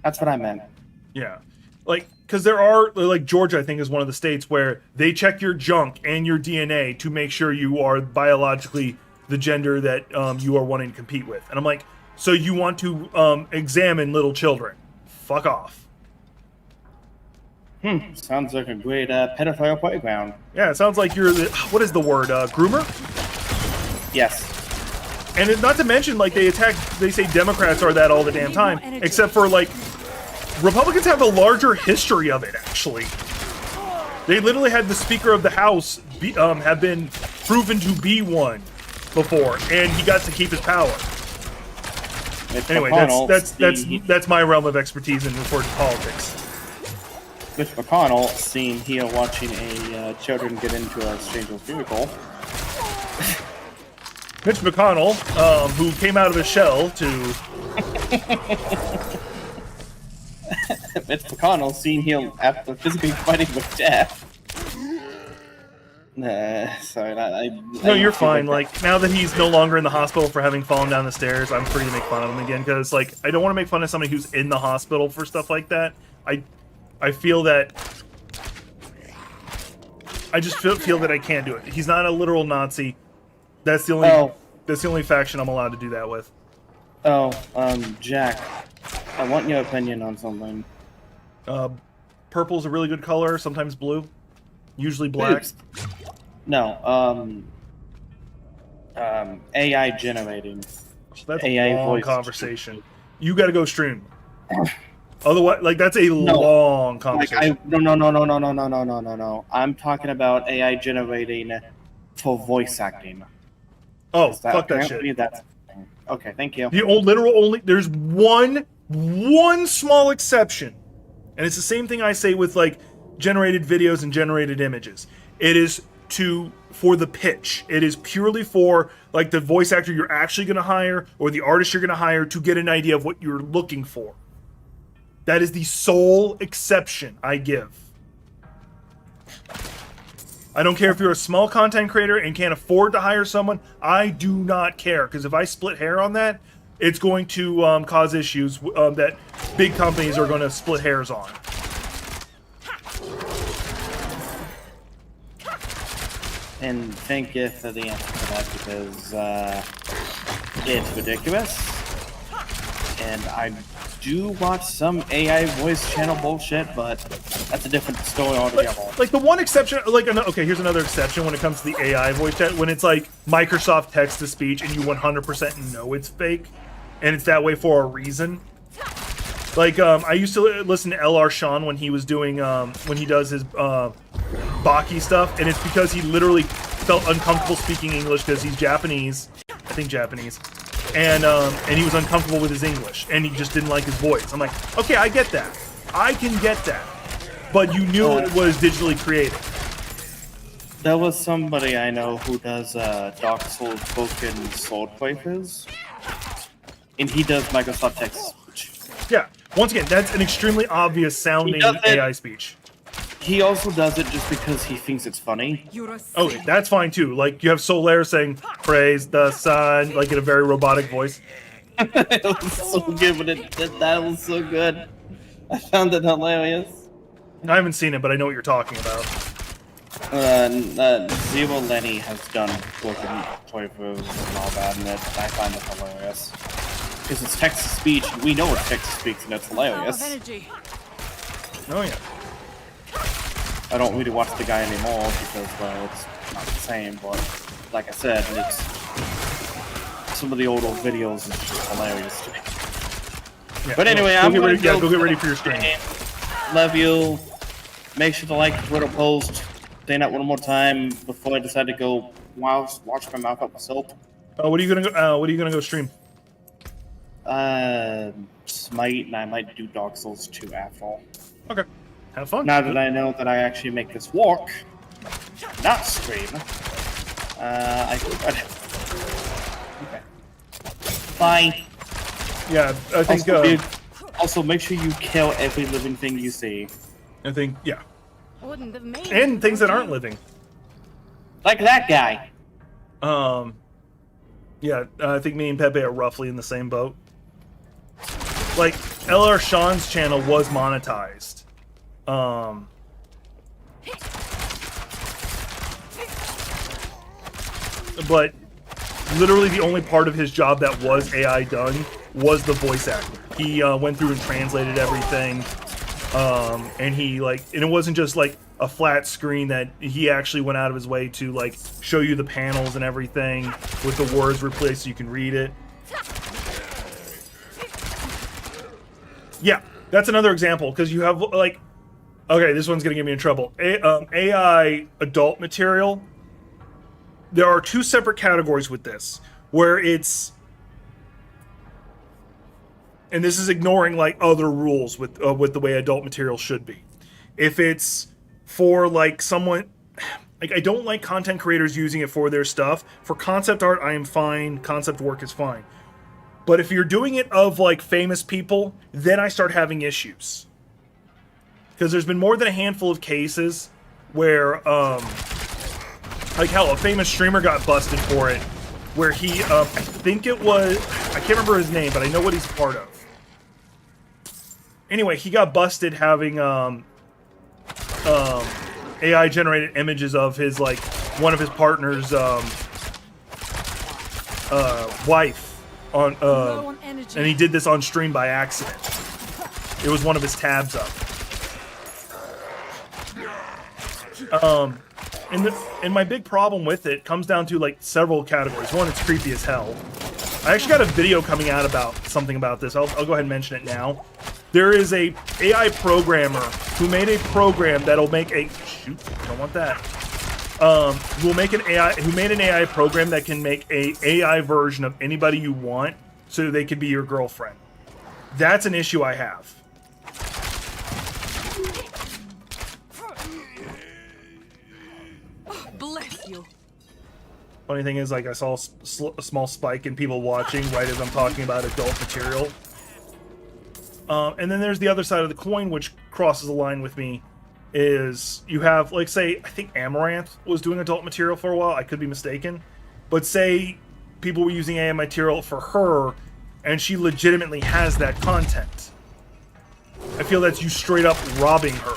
That's what I meant. Yeah. Like, because there are, like, Georgia, I think, is one of the states where they check your junk and your DNA to make sure you are biologically the gender that you are wanting to compete with. And I'm like, so you want to examine little children? Fuck off. Sounds like a great pedophile playground. Yeah, it sounds like you're the, what is the word, groomer? Yes. And not to mention, like, they say Democrats are that all the damn time, except for, like, Republicans have a larger history of it, actually. They literally had the Speaker of the House have been proven to be one before, and he got to keep his power. Anyway, that's my realm of expertise in reported politics. Mitch McConnell, seen here watching children get into a stranger's vehicle. Mitch McConnell, who came out of his shell to... Mitch McConnell, seen here after physically fighting with death. Sorry, No, you're fine. Like, now that he's no longer in the hospital for having fallen down the stairs, I'm free to make fun of him again, because, like, I don't want to make fun of somebody who's in the hospital for stuff like that. I feel that... I just feel that I can't do it. He's not a literal Nazi. That's the only faction I'm allowed to do that with. Jack, I want your opinion on something. Purple's a really good color, sometimes blue. Usually black. No, AI generating. That's AI a long voice conversation. You gotta go stream. Otherwise, like, that's a long conversation. No. I'm talking about AI generating for voice acting. Oh, fuck that shit. Okay, thank you. There's one small exception. And it's the same thing I say with, like, generated videos and generated images. It is for the pitch. It is purely for, like, the voice actor you're actually going to hire or the artist you're going to hire to get an idea of what you're looking for. That is the sole exception I give. I don't care if you're a small content creator and can't afford to hire someone. I do not care, because if I split hair on that, it's going to cause issues that big companies are going to split hairs on. And thank you for the answer to that, because it's ridiculous. And I do watch some AI voice channel bullshit, but that's a different story altogether. Like the one exception, like, okay, here's another exception when it comes to the AI voice chat, when it's like Microsoft text-to-speech and you 100% know it's fake, and it's that way for a reason. Like, I used to listen to LR Sean when he was doing, when he does his Baki stuff, and it's because he literally felt uncomfortable speaking English because he's Japanese, I think Japanese, and he was uncomfortable with his English, and he just didn't like his voice. I'm like, okay, I get that. I can get that. But you knew it was digitally created. There was somebody I know who does Dark Souls spoken sword playthroughs, and he does Microsoft text-to-speech. Yeah, once again, that's an extremely obvious sounding AI speech. He also does it just because he thinks it's funny. Okay, that's fine too. Like, you have Solaire saying, praise the sun, like in a very robotic voice. It was so good, but that was so good. I found it hilarious. I haven't seen it, but I know what you're talking about. Zero Lenny has done spoken playthroughs and all that, and I find it hilarious. Because it's text-to-speech, and we know it's text-to-speech, and it's hilarious. Oh yeah. I don't really watch the guy anymore because, well, it's not the same, but like I said, it's some of the old videos is just hilarious to me. Yeah, But anyway, go get ready for your stream. Love you. Make sure to like the Twitter post. Saying that one more time before I decide to go wash my mouth up with soap. What are you gonna go stream? Smite, and I might do Dark Souls 2 after. Okay. Have fun. Now that I know that I actually make this work, not stream, I think okay. Bye. Yeah, I think. Also, make sure you kill every living thing you see. I think, yeah. Wouldn't have made And things that aren't living. Like that guy. Yeah, I think me and Pepe are roughly in the same boat. Like, LR Sean's channel was monetized. But literally the only part of his job that was AI done was the voice actor. He went through and translated everything. And he and it wasn't just like a flat screen, that he actually went out of his way to like show you the panels and everything with the words replaced so you can read it. Yeah, that's another example, because you have like, okay, this one's gonna get me in trouble. AI adult material. There are two separate categories with this, where it's, and this is ignoring like other rules with the way adult material should be. If it's for like someone, like I don't like content creators using it for their stuff. For concept art, I am fine. Concept work is fine. But if you're doing it of like famous people, then I start having issues. Because there's been more than a handful of cases where, like hell, a famous streamer got busted for it, where he, I think it was, I can't remember his name, but I know what he's part of. Anyway, he got busted having AI generated images of his, like, one of his partner's wife on Low on energy. and he did this on stream by accident. It was one of his tabs up. And my big problem with it comes down to like several categories. One, it's creepy as hell. I actually got a video coming out about something about this. I'll go ahead and mention it now. There is a AI programmer who made a program that'll make a don't want that. Who made an AI program that can make a AI version of anybody you want, so they could be your girlfriend. That's an issue I have. Bless you. Funny thing is, like, I saw a small spike in people watching right as I'm talking about adult material. And then there's the other side of the coin, which crosses a line with me, is you have, like, say, I think Amaranth was doing adult material for a while. I could be mistaken. But say people were using AI material for her, and she legitimately has that content. I feel that's you straight up robbing her.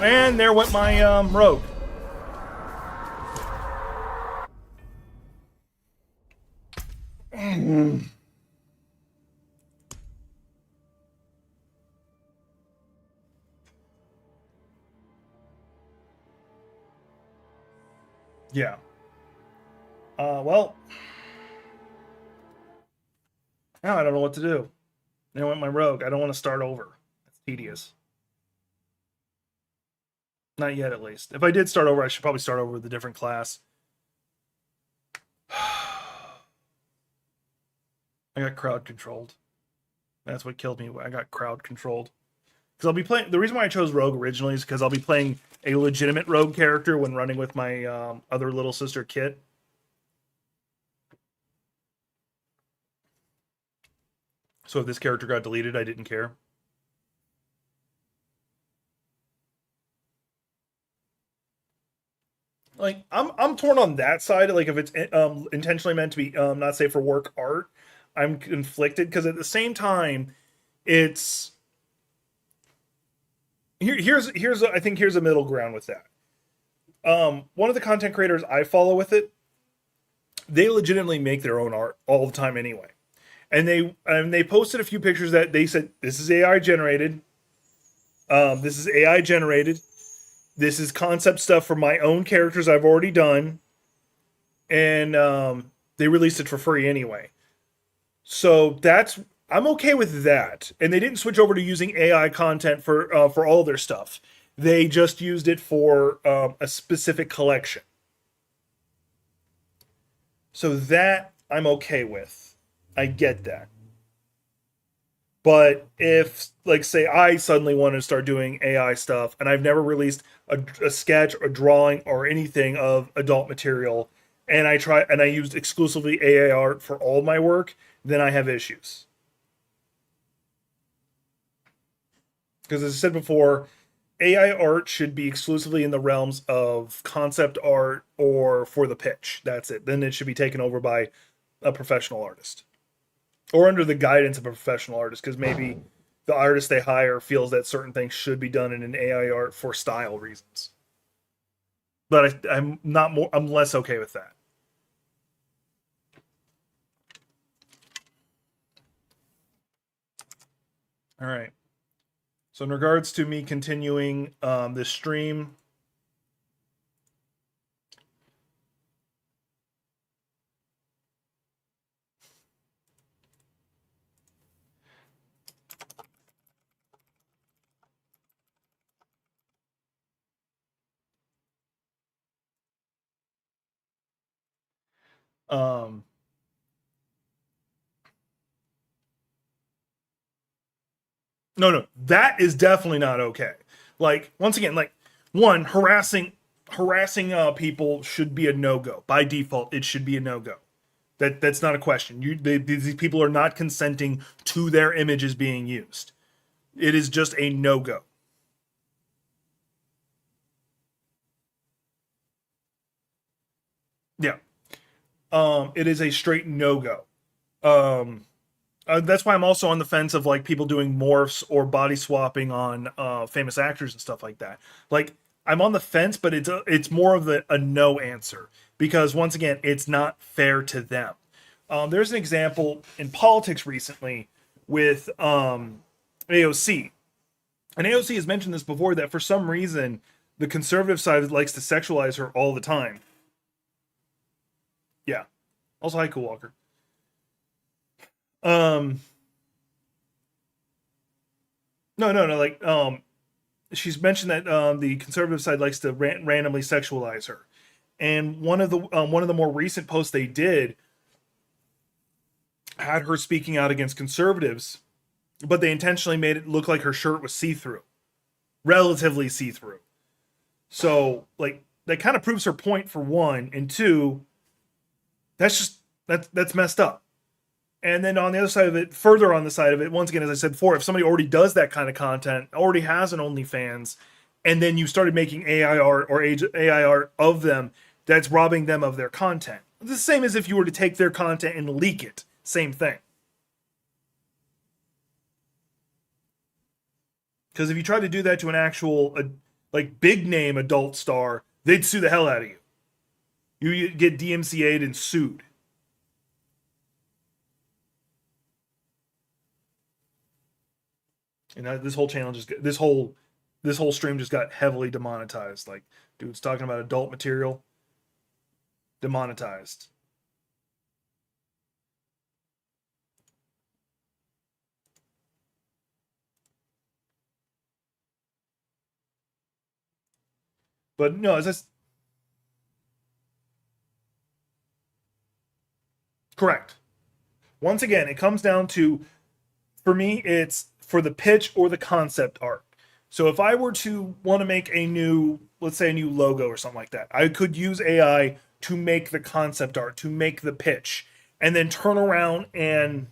And there went my rogue. Yeah. Well, now I don't know what to do. There went my rogue. I don't want to start over. It's tedious. Not yet, at least. If I did start over, I should probably start over with a different class. I got crowd controlled. That's what killed me. I got crowd controlled. Because I'll be playing... The reason why I chose Rogue originally is because I'll be playing a legitimate Rogue character when running with my other little sister, Kit. So if this character got deleted, I didn't care. Like, I'm torn on that side. Like, if it's intentionally meant to be not safe for work art, I'm conflicted, because at the same time, it's here's I think here's a middle ground with that. One of the content creators I follow with it, they legitimately make their own art all the time anyway, and they posted a few pictures that they said this is AI generated. This is AI generated. This is concept stuff for my own characters I've already done. And they released it for free anyway. So I'm okay with that. And they didn't switch over to using AI content for all their stuff. They just used it for a specific collection. So that I'm okay with. I get that. But if, like, say, I suddenly want to start doing AI stuff, and I've never released a sketch or drawing or anything of adult material, and I used exclusively AI art for all my work, then I have issues. Because as I said before, AI art should be exclusively in the realms of concept art or for the pitch. That's it. Then it should be taken over by a professional artist or under the guidance of a professional artist, because maybe the artist they hire feels that certain things should be done in an AI art for style reasons. But I'm less okay with that. All right. So in regards to me continuing this stream, um, no, that is definitely not okay. Like, once again, like, one, harassing people should be a no-go. By default, it should be a no-go. That's not a question. These people are not consenting to their images being used. It is just a no-go. Yeah. It is a straight no-go. That's why I'm also on the fence of like people doing morphs or body swapping on famous actors and stuff like that. Like, I'm on the fence, but it's more of a no answer, because once again, it's not fair to them. There's an example in politics recently with AOC, and AOC has mentioned this before, that for some reason the conservative side likes to sexualize her all the time. Yeah. Also, hi, Cool Walker. No, like, she's mentioned that the conservative side likes to randomly sexualize her, and one of the more recent posts they did had her speaking out against conservatives, but they intentionally made it look like her shirt was see-through, relatively see-through. So, like, that kind of proves her point, for one, and two, that's messed up. And then on the other side of it, further on the side of it, once again, as I said before, if somebody already does that kind of content, already has an OnlyFans, and then you started making AI art or AI art of them, that's robbing them of their content. It's the same as if you were to take their content and leak it. Same thing. Because if you try to do that to an actual, like, big name adult star, they'd sue the hell out of you. You get DMCA'd and sued. And this whole channel this whole stream just got heavily demonetized. Like, dude's talking about adult material, demonetized. But no, correct. Once again, it comes down to, for me, it's for the pitch or the concept art. So if I were to want to make a new, let's say a new logo or something like that, I could use AI to make the concept art, to make the pitch, and then turn around and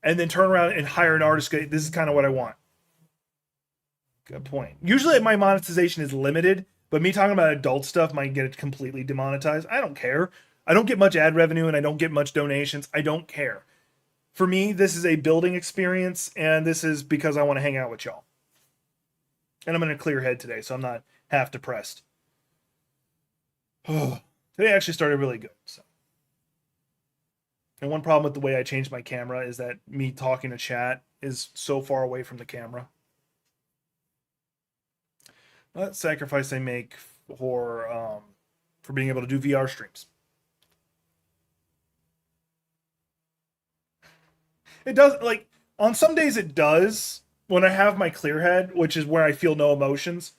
hire an artist. This is kind of what I want. Good point. Usually my monetization is limited, but me talking about adult stuff might get it completely demonetized. I don't care. I don't get much ad revenue and I don't get much donations. I don't care. For me, this is a building experience, and this is because I want to hang out with y'all. And I'm in a clear head today, so I'm not half depressed. Today actually started really good. So. And one problem with the way I changed my camera is that me talking to chat is so far away from the camera. That sacrifice I make for being able to do VR streams. It does, like, on some days it does. When I have my clear head, which is where I feel no emotions,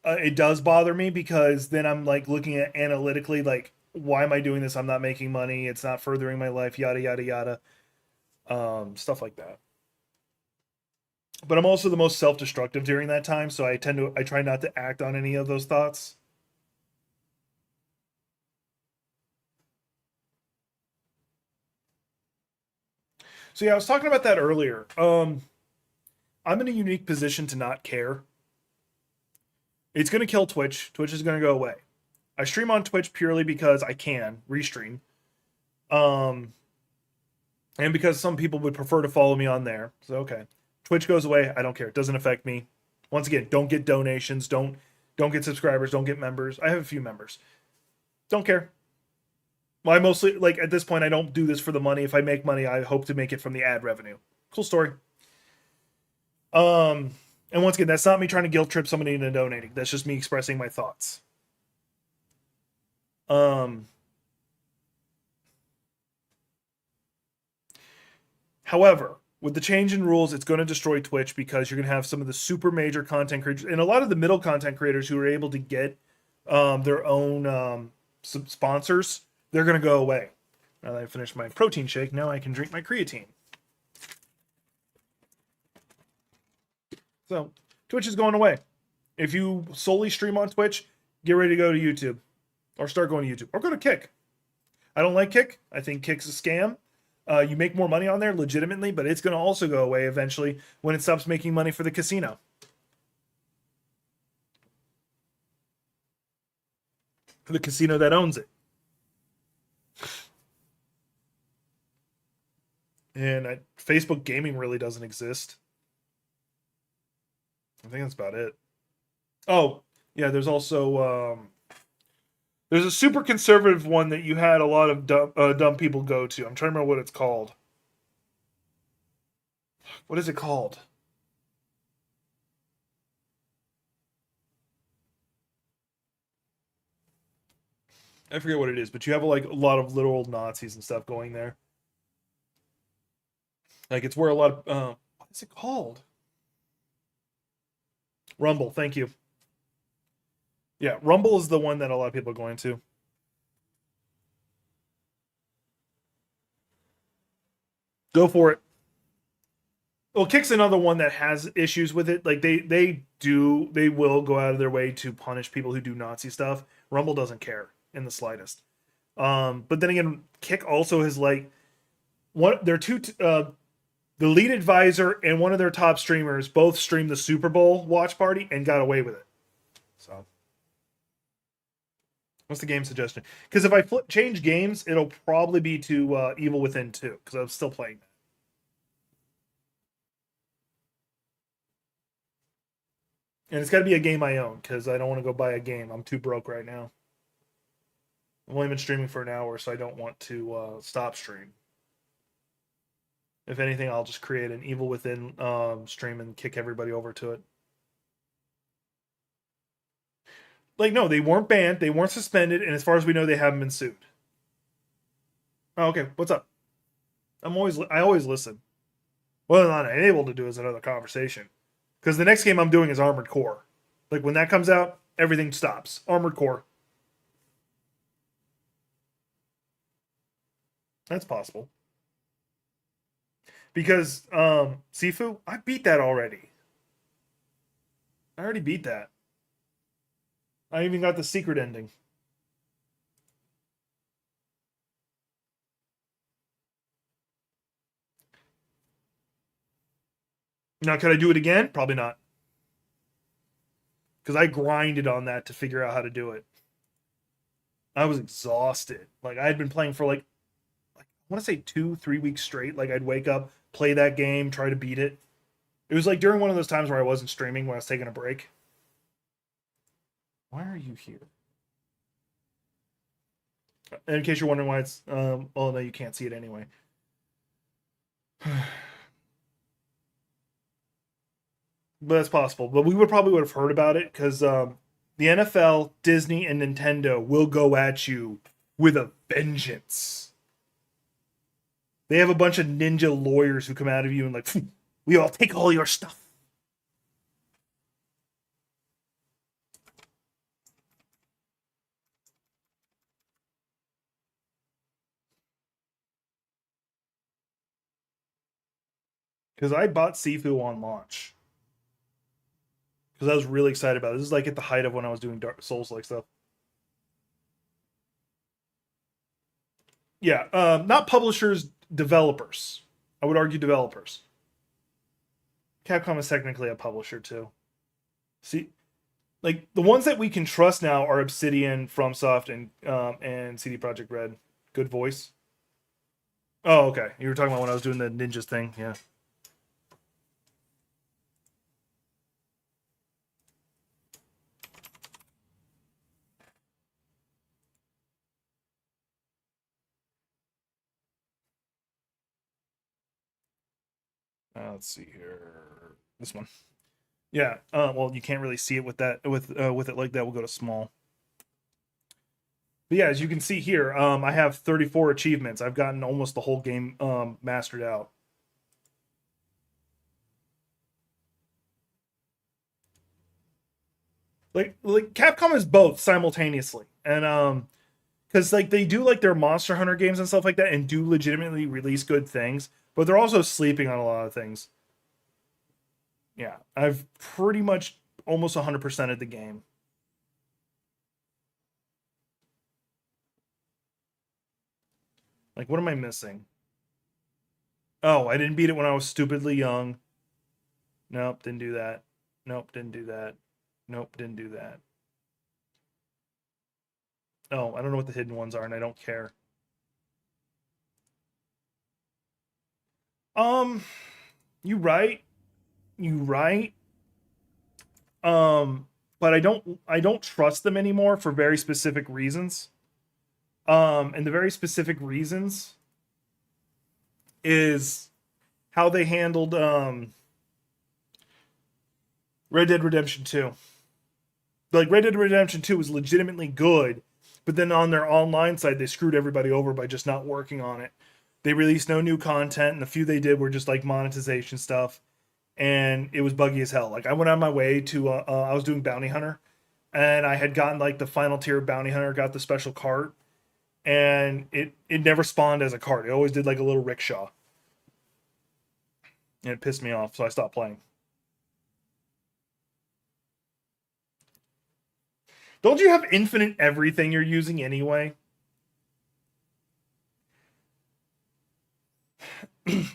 it does bother me, because then I'm like looking at analytically, like, why am I doing this? I'm not making money. It's not furthering my life, yada, yada, yada. Stuff like that. But I'm also the most self-destructive during that time, so I try not to act on any of those thoughts. So yeah, I was talking about that earlier. I'm in a unique position to not care. It's going to kill Twitch. Twitch is going to go away. I stream on Twitch purely because I can restream. And because some people would prefer to follow me on there. So okay. Twitch goes away, I don't care. It doesn't affect me. Once again, don't get donations, don't get subscribers, don't get members. I have a few members. Don't care. Well, I mostly, like, at this point, I don't do this for the money. If I make money, I hope to make it from the ad revenue. Cool story. And once again, that's not me trying to guilt trip somebody into donating. That's just me expressing my thoughts. However, with the change in rules, it's going to destroy Twitch because you're going to have some of the super major content creators and a lot of the middle content creators who are able to get their own sponsors. They're going to go away. Now that I finished my protein shake, now I can drink my creatine. So, Twitch is going away. If you solely stream on Twitch, get ready to go to YouTube. Or start going to YouTube. Or go to Kick. I don't like Kick. I think Kick's a scam. You make more money on there legitimately, but it's going to also go away eventually when it stops making money for the casino. For the casino that owns it. And Facebook gaming really doesn't exist. I think that's about it. Oh, yeah, there's also there's a super conservative one that you had a lot of dumb people go to. I'm trying to remember what it's called. What is it called? I forget what it is, but you have like a lot of literal Nazis and stuff going there. Like it's where a lot of what is it called? Rumble, thank you. Yeah, Rumble is the one that a lot of people are going to. Go for it. Well, Kick's another one that has issues with it. Like they will go out of their way to punish people who do Nazi stuff. Rumble doesn't care in the slightest. But then again, Kick also has like they're two the lead advisor and one of their top streamers both streamed the Super Bowl watch party and got away with it. So, what's the game suggestion? Because if I change games, it'll probably be to Evil Within 2, because I'm still playing that. And it's got to be a game I own, because I don't want to go buy a game. I'm too broke right now. I've only been streaming for an hour, so I don't want to stop stream. If anything, I'll just create an Evil Within stream and kick everybody over to it. Like, no, they weren't banned, they weren't suspended, and as far as we know, they haven't been sued. Oh, okay, what's up? I always listen. Whether or not I'm able to do is another conversation. Because the next game I'm doing is Armored Core. Like, when that comes out, everything stops. Armored Core. That's possible. Because Sifu, I beat that already. I already beat that. I even got the secret ending. Now, could I do it again? Probably not. Because I grinded on that to figure out how to do it. I was exhausted. Like, I had been playing for like I want to say 2-3 weeks straight. Like, I'd wake up, play that game, try to beat it. It was like during one of those times where I wasn't streaming, when I was taking a break. Why are you here? And in case you're wondering why it's oh no, you can't see it anyway. But that's possible. But we would have heard about it because the NFL, Disney, and Nintendo will go at you with a vengeance. They have a bunch of ninja lawyers who come out of you and like, we all take all your stuff. Because I bought Sifu on launch. Because I was really excited about it. This is like at the height of when I was doing Dark Souls-like stuff. Yeah, not publishers, developers. I would argue developers. Capcom is technically a publisher too. See, like the ones that we can trust now are Obsidian, FromSoft, and CD Projekt Red. Good voice. Oh, okay. You were talking about when I was doing the ninjas thing, yeah. Let's see here. This one. Yeah. Well, you can't really see it with that with it like that. We'll go to small. But yeah, as you can see here, I have 34 achievements. I've gotten almost the whole game mastered out. Like Capcom is both simultaneously, and because like they do like their Monster Hunter games and stuff like that, and do legitimately release good things, but they're also sleeping on a lot of things. Yeah, I've pretty much almost 100% of the game. Like, what am I missing? Oh, I didn't beat it when I was stupidly young. Nope, didn't do that. Nope, didn't do that. Nope, didn't do that. Oh, I don't know what the hidden ones are, and I don't care. You right. You right. But I don't trust them anymore for very specific reasons. And the very specific reasons is how they handled Red Dead Redemption 2. Like Red Dead Redemption 2 was legitimately good, but then on their online side they screwed everybody over by just not working on it. They released no new content, and the few they did were just like monetization stuff, and it was buggy as hell. Like I went on my way to I was doing Bounty Hunter, and I had gotten like the final tier of Bounty Hunter, got the special cart, and it never spawned as a cart. It always did like a little rickshaw. And it pissed me off, so I stopped playing. Don't you have infinite everything you're using anyway?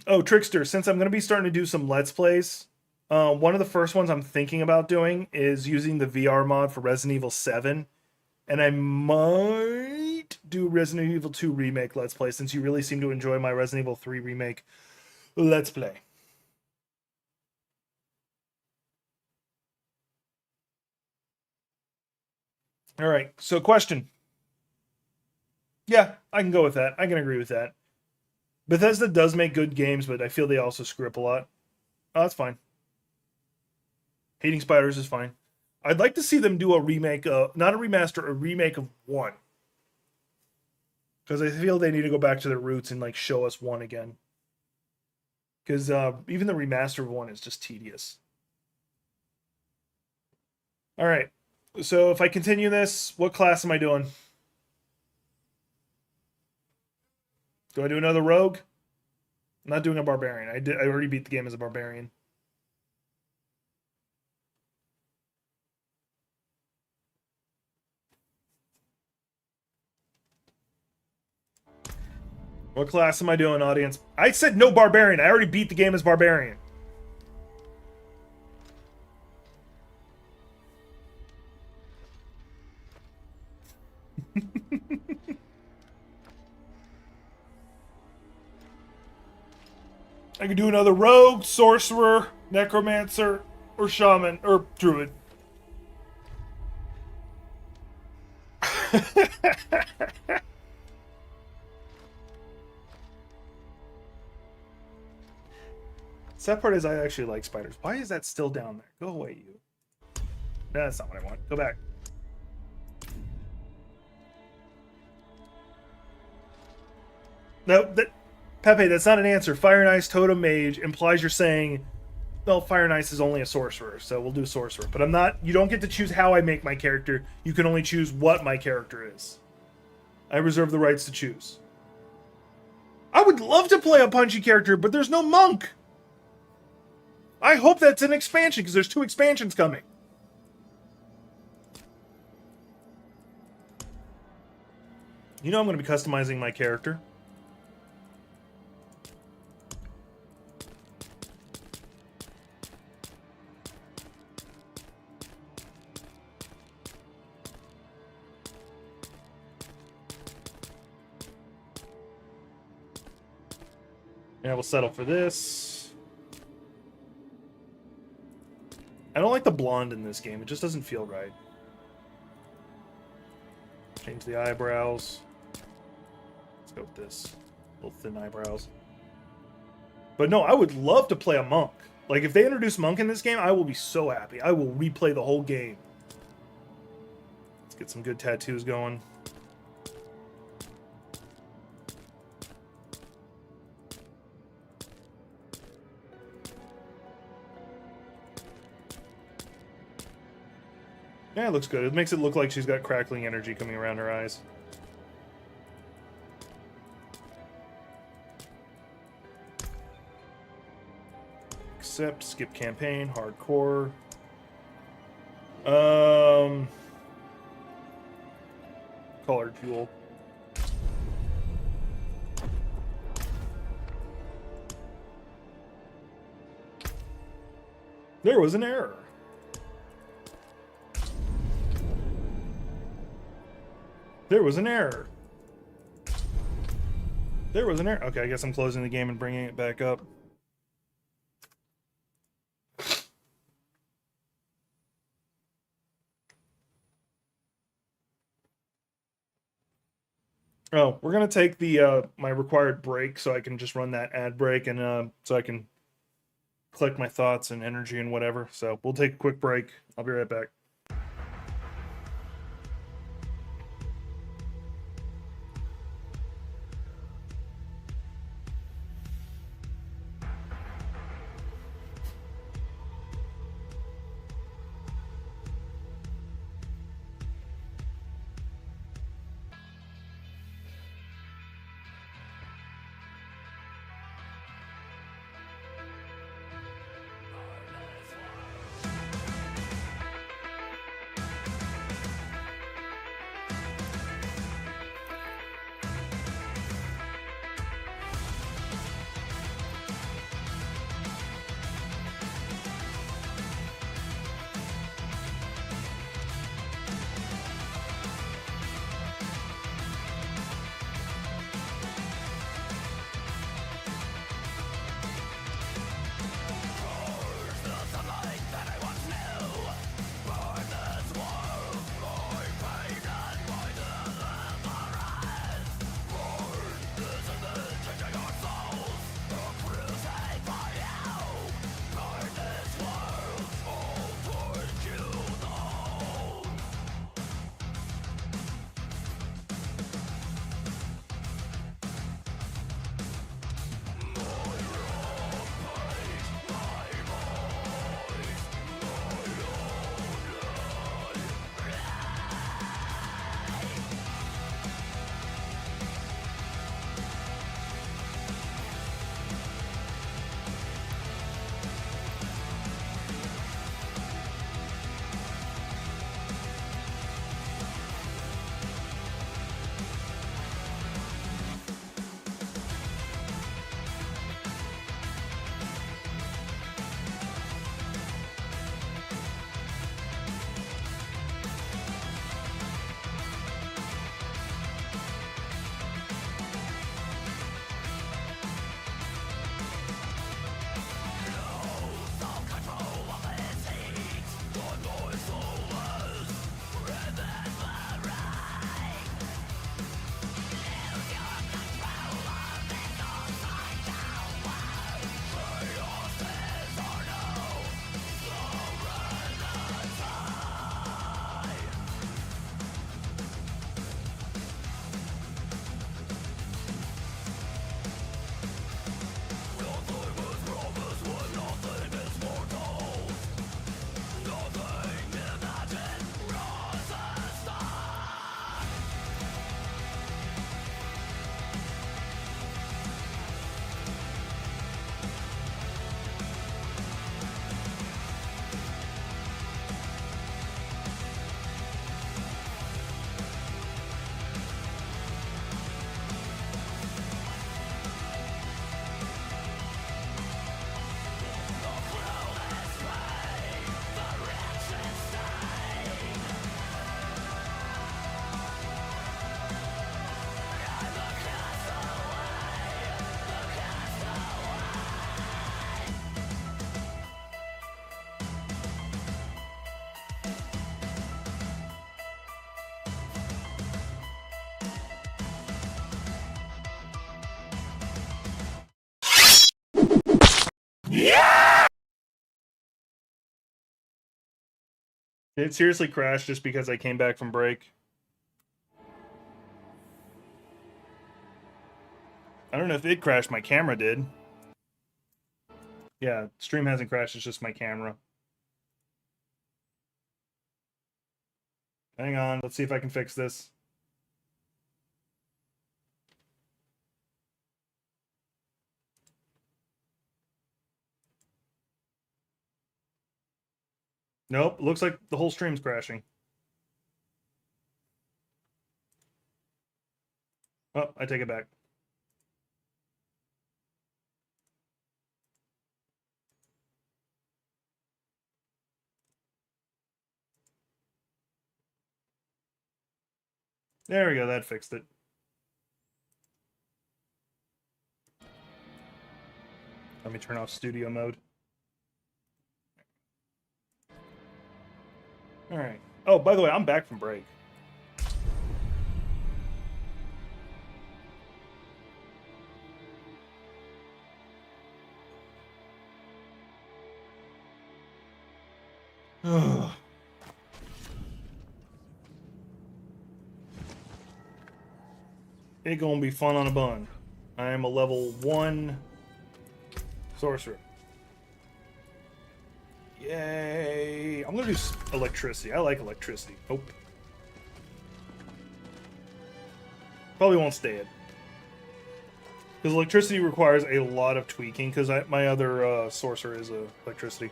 Oh, Trickster, since I'm going to be starting to do some Let's Plays, one of the first ones I'm thinking about doing is using the VR mod for Resident Evil 7. And I might do Resident Evil 2 Remake Let's Play, since you really seem to enjoy my Resident Evil 3 Remake Let's Play. All right, so question. Yeah, I can go with that. I can agree with that. Bethesda does make good games, but I feel they also screw up a lot. Oh, that's fine. Hating Spiders is fine. I'd like to see them do a remake, not a remaster, a remake of 1. Because I feel they need to go back to their roots and like show us 1 again. Because even the remaster of 1 is just tedious. All right. So if I continue this, what class am I doing? Do I do another rogue? I'm not doing a barbarian. I already beat the game as a barbarian. What class am I doing, audience? I said no barbarian. I already beat the game as barbarian. I can do another rogue, sorcerer, necromancer, or shaman, or druid. Sad part is I actually like spiders. Why is that still down there? Go away, you. No, that's not what I want. Go back. No, Pepe, that's not an answer. Fire and Ice Totem Mage implies you're saying, well, Fire and Ice is only a sorcerer, so we'll do sorcerer. But I'm not. You don't get to choose how I make my character. You can only choose what my character is. I reserve the rights to choose. I would love to play a punchy character, but there's no monk. I hope that's an expansion, because there's 2 expansions coming. You know I'm going to be customizing my character. Yeah, we'll settle for this. I don't like the blonde in this game. It just doesn't feel right. Change the eyebrows. Let's go with this. Little thin eyebrows. But no, I would love to play a monk. Like, if they introduce monk in this game, I will be so happy. I will replay the whole game. Let's get some good tattoos going. Yeah, it looks good. It makes it look like she's got crackling energy coming around her eyes. Accept, skip campaign, hardcore. Colored fuel. There was an error. There was an error. There was an error. Okay, I guess I'm closing the game and bringing it back up. Oh, we're gonna take the my required break so I can just run that ad break and so I can collect my thoughts and energy and whatever. So we'll take a quick break. I'll be right back. Did it seriously crash just because I came back from break? I don't know if it crashed, my camera did. Yeah, stream hasn't crashed, it's just my camera. Hang on, let's see if I can fix this. Nope, looks like the whole stream's crashing. Oh, I take it back. There we go, that fixed it. Let me turn off studio mode. Alright. Oh, by the way, I'm back from break. Ugh. It gonna be fun on a bun. I am a level 1 sorcerer. Yay! I'm gonna do electricity. I like electricity. Oh. Probably won't stay it. Because electricity requires a lot of tweaking, because my other sorcerer is electricity.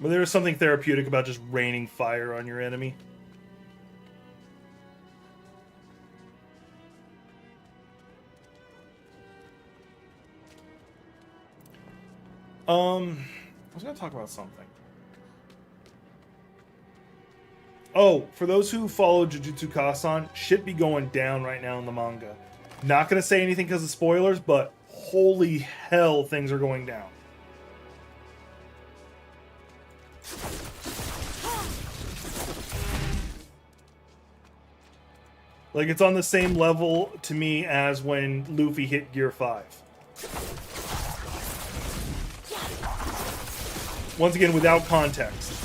But there is something therapeutic about just raining fire on your enemy. I was going to talk about something. Oh, for those who follow Jujutsu Kaisen, shit be going down right now in the manga. Not going to say anything because of spoilers, but holy hell, things are going down. Like, it's on the same level to me as when Luffy hit Gear 5. Once again, without context.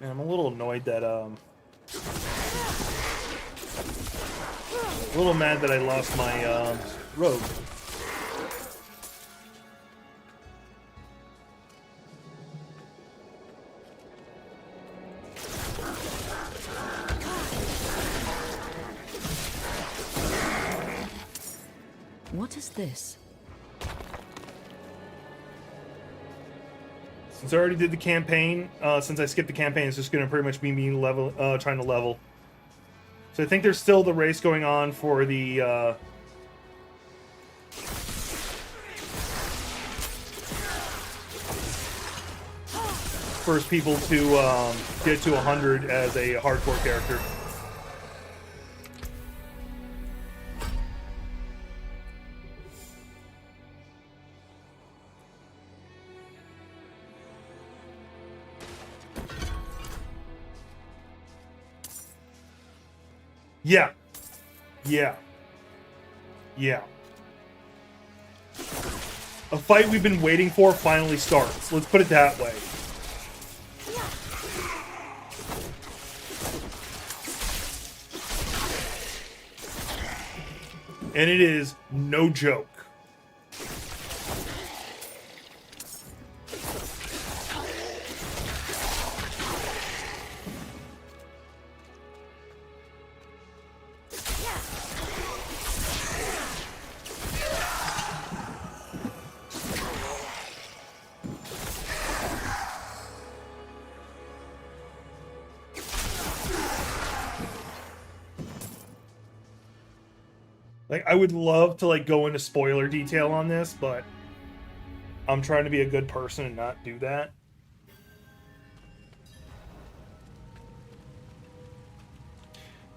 Man, I'm a little annoyed that, a little mad that I lost my, rogue. What is this? Since I already did the campaign, since I skipped the campaign, it's just going to pretty much be me trying to level. So I think there's still the race going on for the, first people to, get to 100 as a hardcore character. Yeah. Yeah. Yeah. A fight we've been waiting for finally starts. Let's put it that way. And it is no joke. Like, I would love to, like, go into spoiler detail on this, but I'm trying to be a good person and not do that.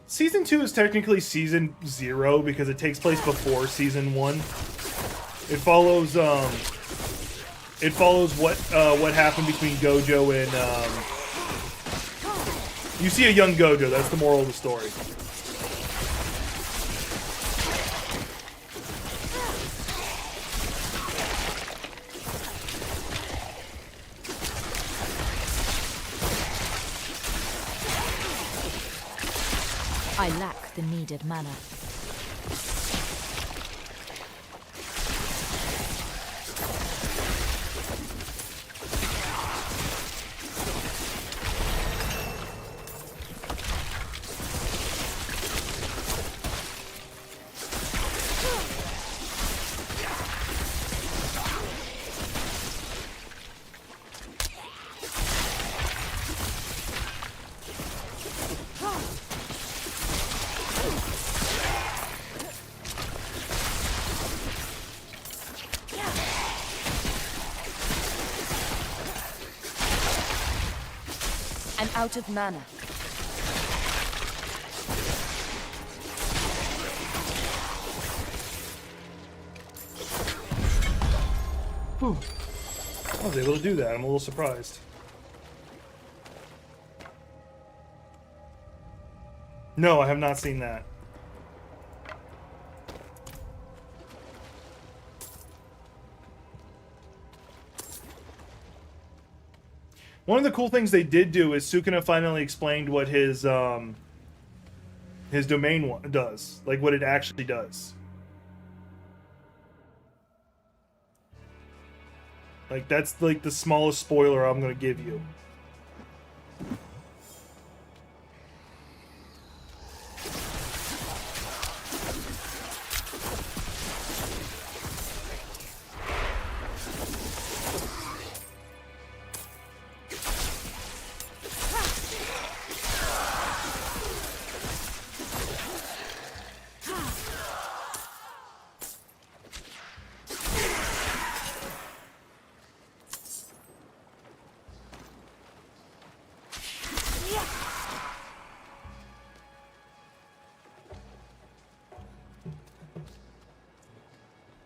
Season 2 is technically Season 0 because it takes place before Season 1. It follows, It follows what happened between Gojo and you see a young Gojo. That's the moral of the story. I lack the needed mana. I'm out of mana. Whew. I was able to do that. I'm a little surprised. No, I have not seen that. One of the cool things they did do is Sukuna finally explained what his domain does, like what it actually does. Like that's like the smallest spoiler I'm gonna give you.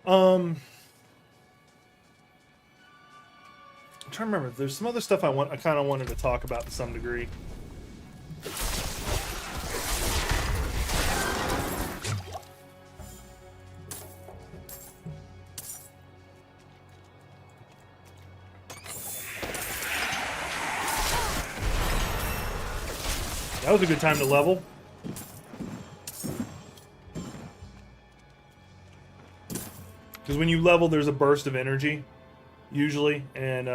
I'm trying to remember. There's some other stuff I kind of wanted to talk about to some degree. That was a good time to level. Because when you level, there's a burst of energy, usually, and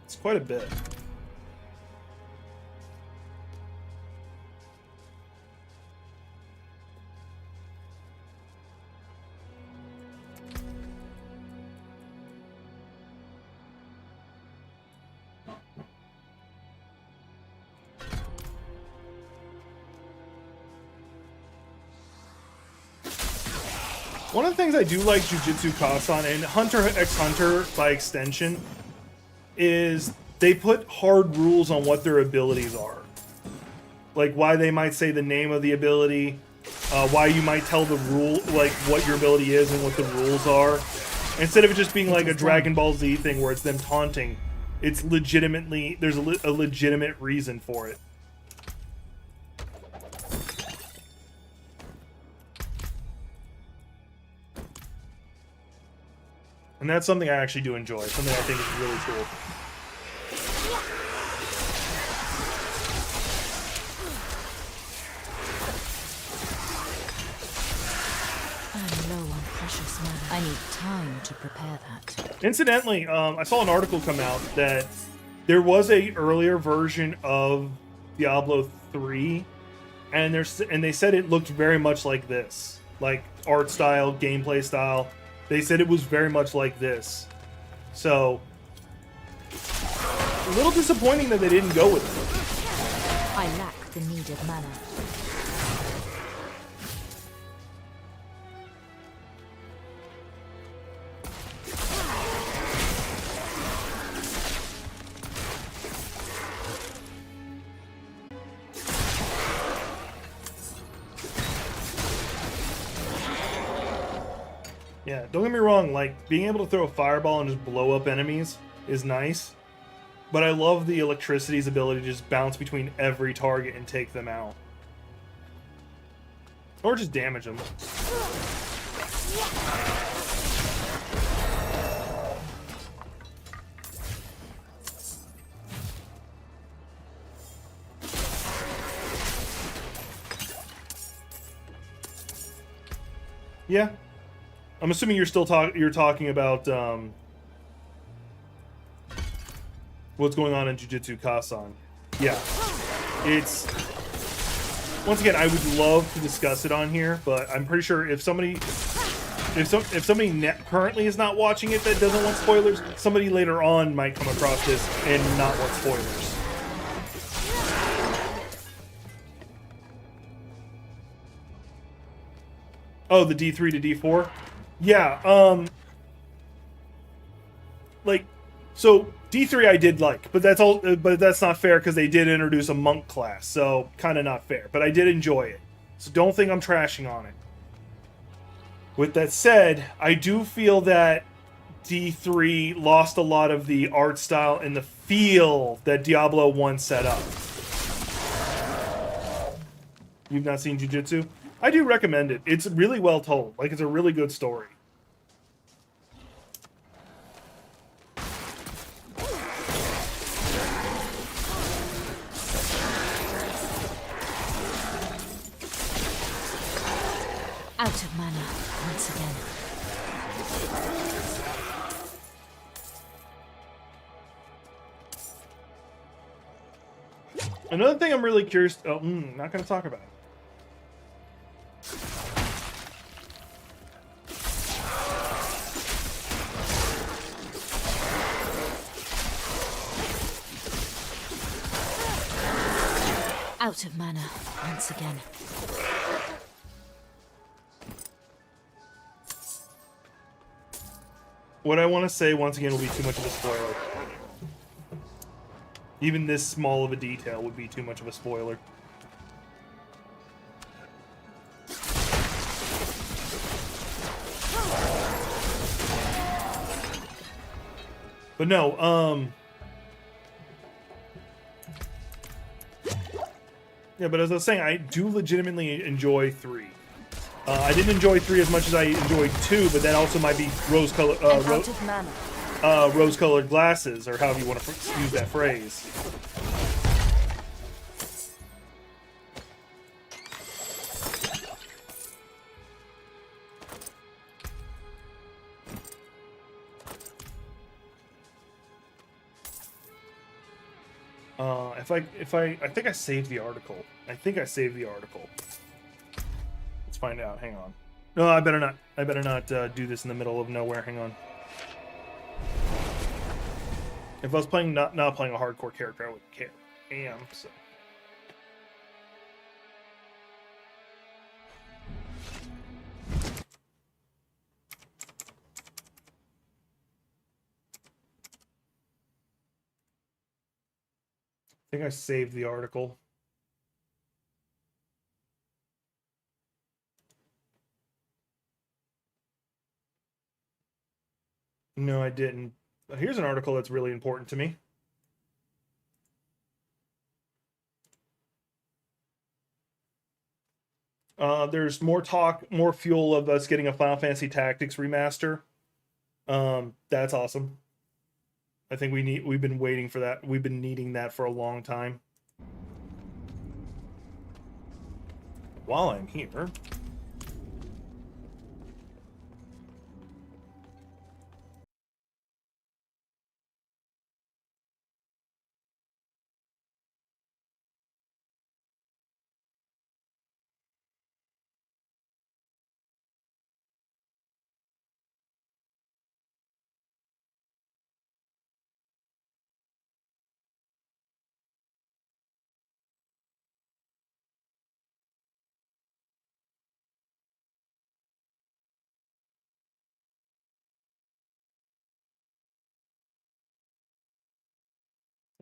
it's quite a bit. One of the things I do like Jujutsu Kaisen and Hunter x Hunter by extension is they put hard rules on what their abilities are. Like why they might say the name of the ability, why you might tell the rule, like what your ability is and what the rules are. Instead of it just being like a Dragon Ball Z thing where it's them taunting, it's legitimately, there's a legitimate reason for it. And that's something I actually do enjoy. Something I think is really cool. I'm low on precious mana. I need time to prepare that. Incidentally, I saw an article come out that there was a earlier version of Diablo 3, and they said it looked very much like this, like art style, gameplay style. They said it was very much like this. So, a little disappointing that they didn't go with it. I lack the needed mana. Yeah, don't get me wrong, like, being able to throw a fireball and just blow up enemies is nice. But I love the electricity's ability to just bounce between every target and take them out. Or just damage them. Yeah. I'm assuming you're still talking about what's going on in Jujutsu Kasan. Yeah. It's, once again, I would love to discuss it on here, but I'm pretty sure if somebody currently is not watching it that doesn't want spoilers, somebody later on might come across this and not want spoilers. Oh, the D3 to D4? Yeah, like, so D3 I did like, but that's not fair because they did introduce a monk class, so kind of not fair. But I did enjoy it, so don't think I'm trashing on it. With that said, I do feel that D3 lost a lot of the art style and the feel that Diablo 1 set up. You've not seen Jujutsu? I do recommend it. It's really well told. Like, it's a really good story. Out of mana once again. Another thing I'm really curious... Oh, not going to talk about it. Out of mana once again. What I want to say, once again, will be too much of a spoiler. Even this small of a detail would be too much of a spoiler. But no, yeah, but as I was saying, I do legitimately enjoy 3. I didn't enjoy 3 as much as I enjoyed 2, but that also might be rose-colored rose-colored glasses, or however you want to use that phrase. I think I saved the article. I think I saved the article. Let's find out. Hang on. No, I better not. I better not do this in the middle of nowhere. Hang on. If I was playing not playing a hardcore character, I wouldn't care. I am, so. I think I saved the article. No, I didn't. Here's an article that's really important to me. There's more talk, more fuel of us getting a Final Fantasy Tactics remaster. That's awesome. I think we've been waiting for that. We've been needing that for a long time. While I'm here,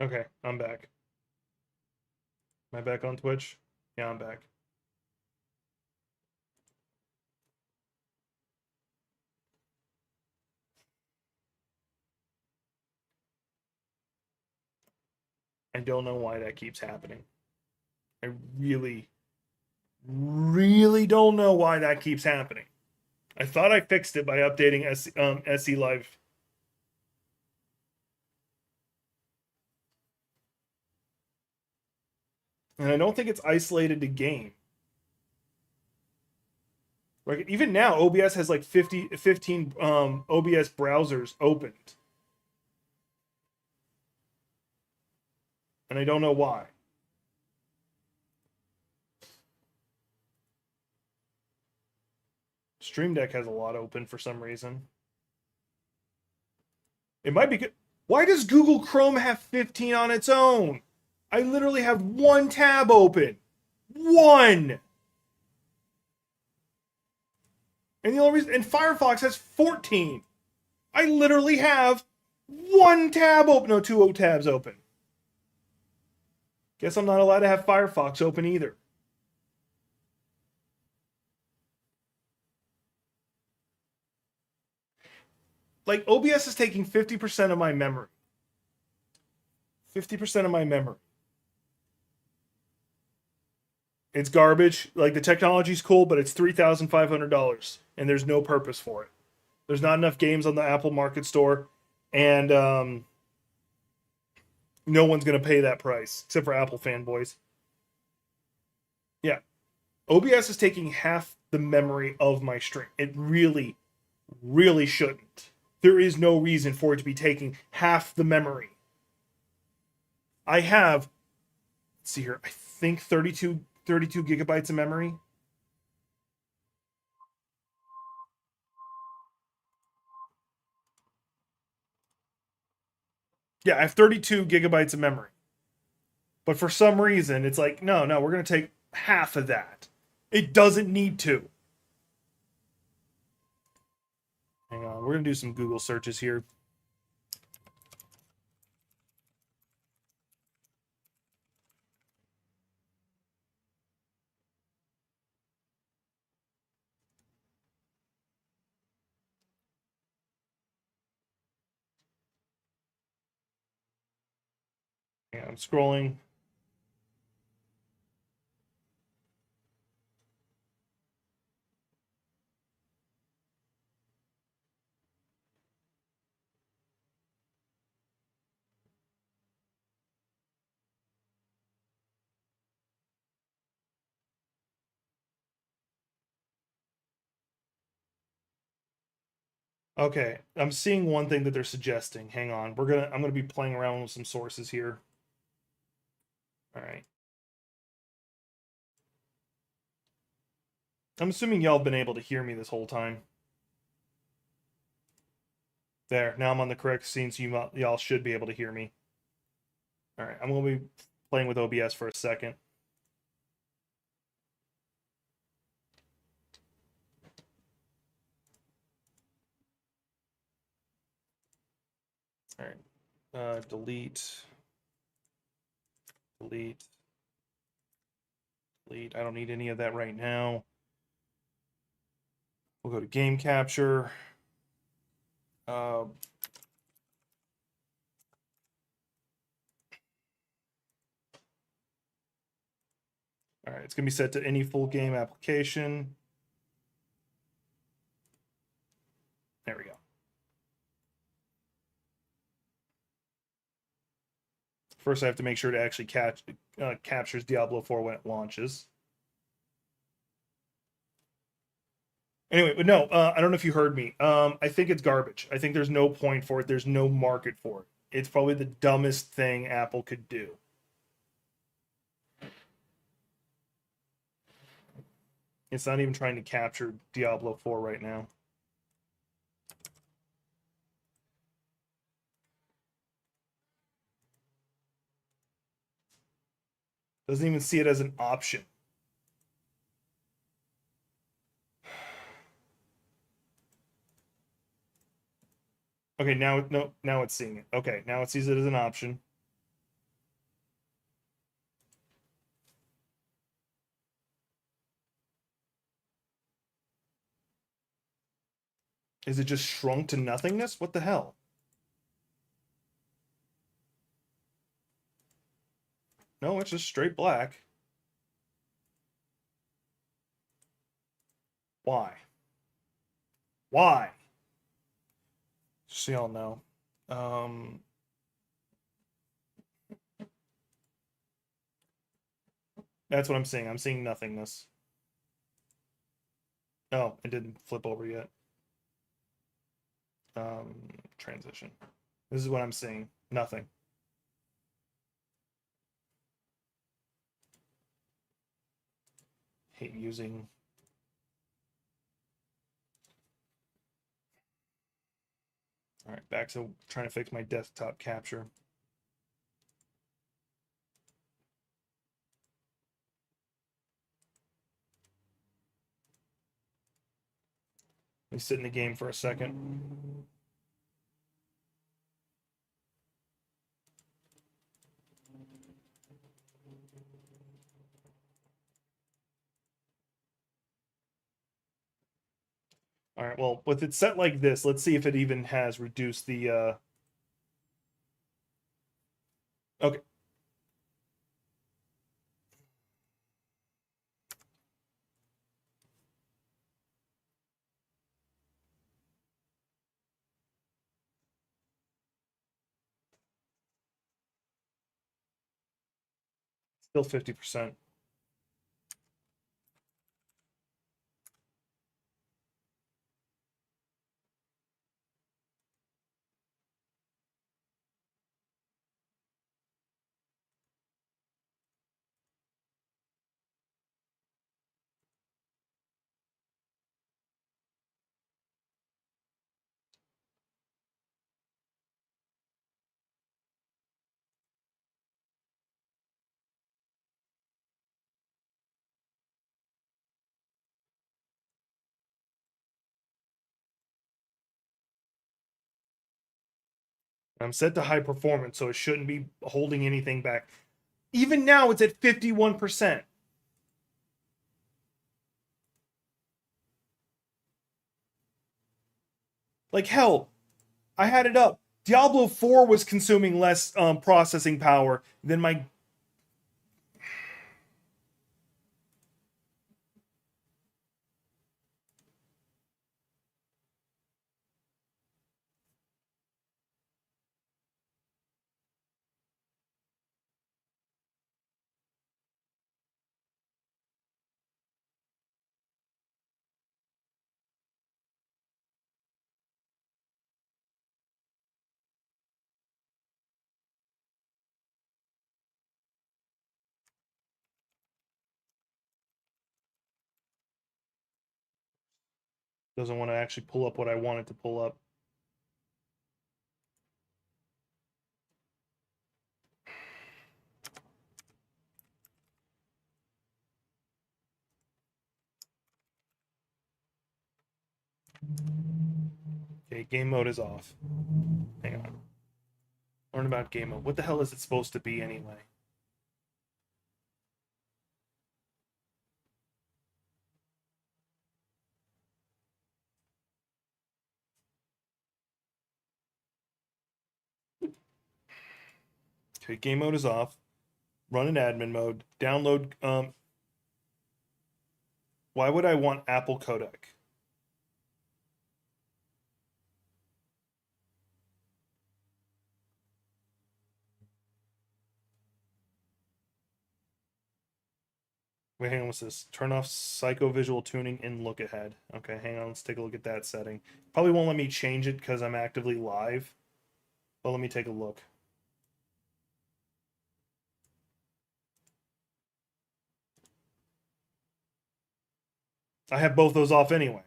okay, I'm back. Am I back on Twitch? Yeah, I'm back. I don't know why that keeps happening. I really, really don't know why that keeps happening. I thought I fixed it by updating SE Live. And I don't think it's isolated to game. Like even now, OBS has like 15 OBS browsers opened. And I don't know why. Stream Deck has a lot open for some reason. It might be good. Why does Google Chrome have 15 on its own? I literally have one tab open. One! And the only reason, and Firefox has 14. I literally have one tab open. No, two tabs open. Guess I'm not allowed to have Firefox open either. Like, OBS is taking 50% of my memory. 50% of my memory. It's garbage. Like, the technology's cool, but it's $3,500, and there's no purpose for it. There's not enough games on the Apple Market Store, and no one's going to pay that price, except for Apple fanboys. Yeah. OBS is taking half the memory of my stream. It really, really shouldn't. There is no reason for it to be taking half the memory. I have, let's see here, I think 32 gigabytes of memory. Yeah, I have 32 gigabytes of memory. But for some reason, it's like, no, we're going to take half of that. It doesn't need to. Hang on, we're going to do some Google searches here. Yeah, I'm scrolling. Okay, I'm seeing one thing that they're suggesting. Hang on. I'm gonna be playing around with some sources here. All right. I'm assuming y'all have been able to hear me this whole time. There, now I'm on the correct scene, so y'all should be able to hear me. All right, I'm gonna be playing with OBS for a second. All right, delete. I don't need any of that right now. We'll go to game capture. All right, it's gonna be set to any full game application. There we go. First, I have to make sure to actually captures Diablo 4 when it launches. Anyway, but no, I don't know if you heard me. I think it's garbage. I think there's no point for it. There's no market for it. It's probably the dumbest thing Apple could do. It's not even trying to capture Diablo 4 right now. Doesn't even see it as an option. Okay, now it's seeing it. Okay, now it sees it as an option. Is it just shrunk to nothingness? What the hell? No, it's just straight black. Why? Why? Just so y'all know. That's what I'm seeing. I'm seeing nothingness. Oh, it didn't flip over yet. Transition. This is what I'm seeing. Nothing. Hate using... Alright, back to trying to fix my desktop capture. Let me sit in the game for a second. All right, well, with it set like this, let's see if it even has reduced the, Okay. Still 50%. I'm set to high performance, so it shouldn't be holding anything back. Even now, it's at 51%. Like, hell, I had it up. Diablo 4 was consuming less processing power than my... Doesn't want to actually pull up what I wanted to pull up. Okay, game mode is off. Hang on. Learn about game mode. What the hell is it supposed to be anyway? Okay, game mode is off. Run in admin mode. Download. Why would I want Apple codec? Wait, hang on, what's this? Turn off psycho-visual tuning and look ahead. Okay, hang on, let's take a look at that setting. Probably won't let me change it because I'm actively live, but let me take a look. I have both those off anyway.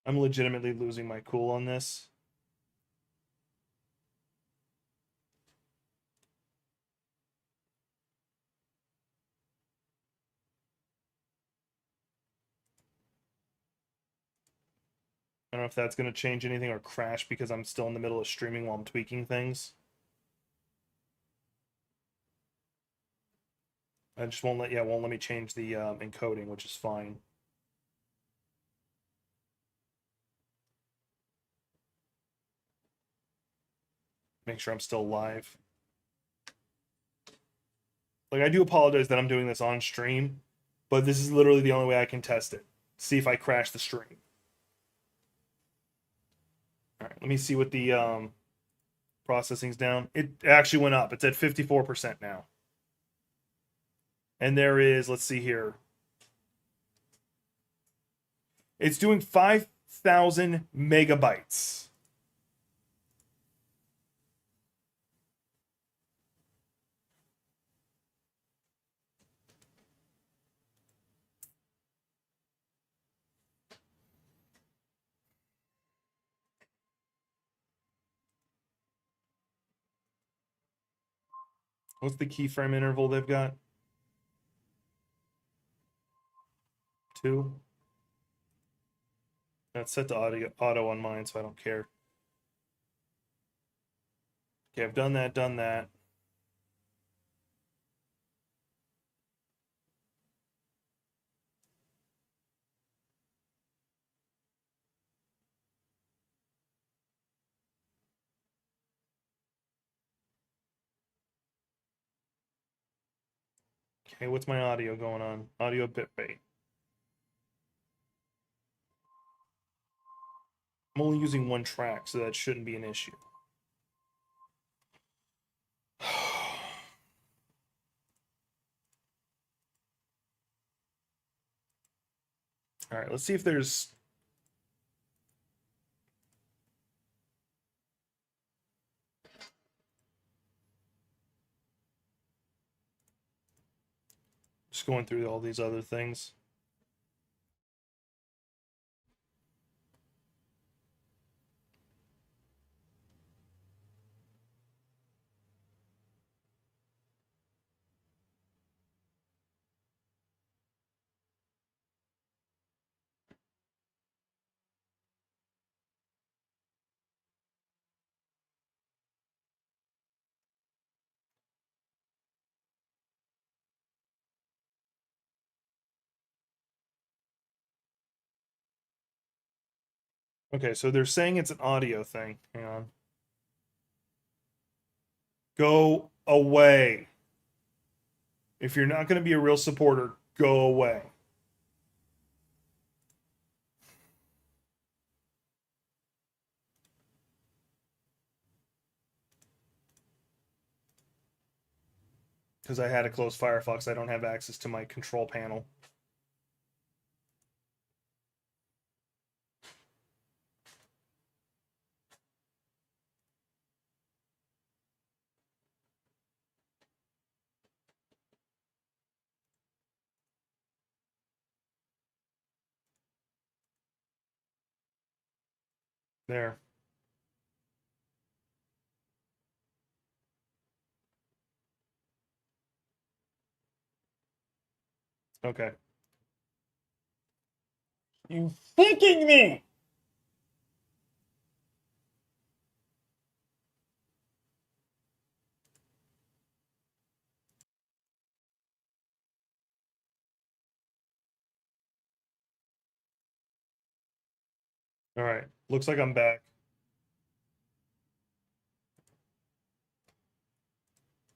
I'm legitimately losing my cool on this. know if that's going to change anything or crash because I'm still in the middle of streaming while I'm tweaking things. I just won't let me change the encoding, which is fine. Make sure I'm still live. Like, I do apologize that I'm doing this on stream, but this is literally the only way I can test it. See if I crash the stream. All right, let me see what the processing's down. It actually went up. It's at 54% now. And there is, let's see here. It's doing 5,000 megabytes. What's the keyframe interval they've got? 2. That's set to auto on mine, so I don't care. Okay, I've done that, Okay, what's my audio going on? Audio bitrate. I'm only using one track, so that shouldn't be an issue. All right, let's see if there's... Just going through all these other things. Okay, so they're saying it's an audio thing. Hang on. Go away. If you're not going to be a real supporter, go away. Because I had to close Firefox, I don't have access to my control panel. There. Okay. You freaking me! All right. Looks like I'm back.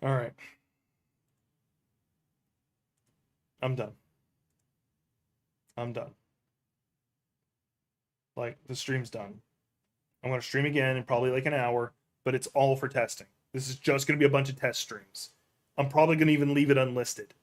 All right. I'm done. I'm done. Like, the stream's done. I'm going to stream again in probably like an hour, but it's all for testing. This is just going to be a bunch of test streams. I'm probably going to even leave it unlisted.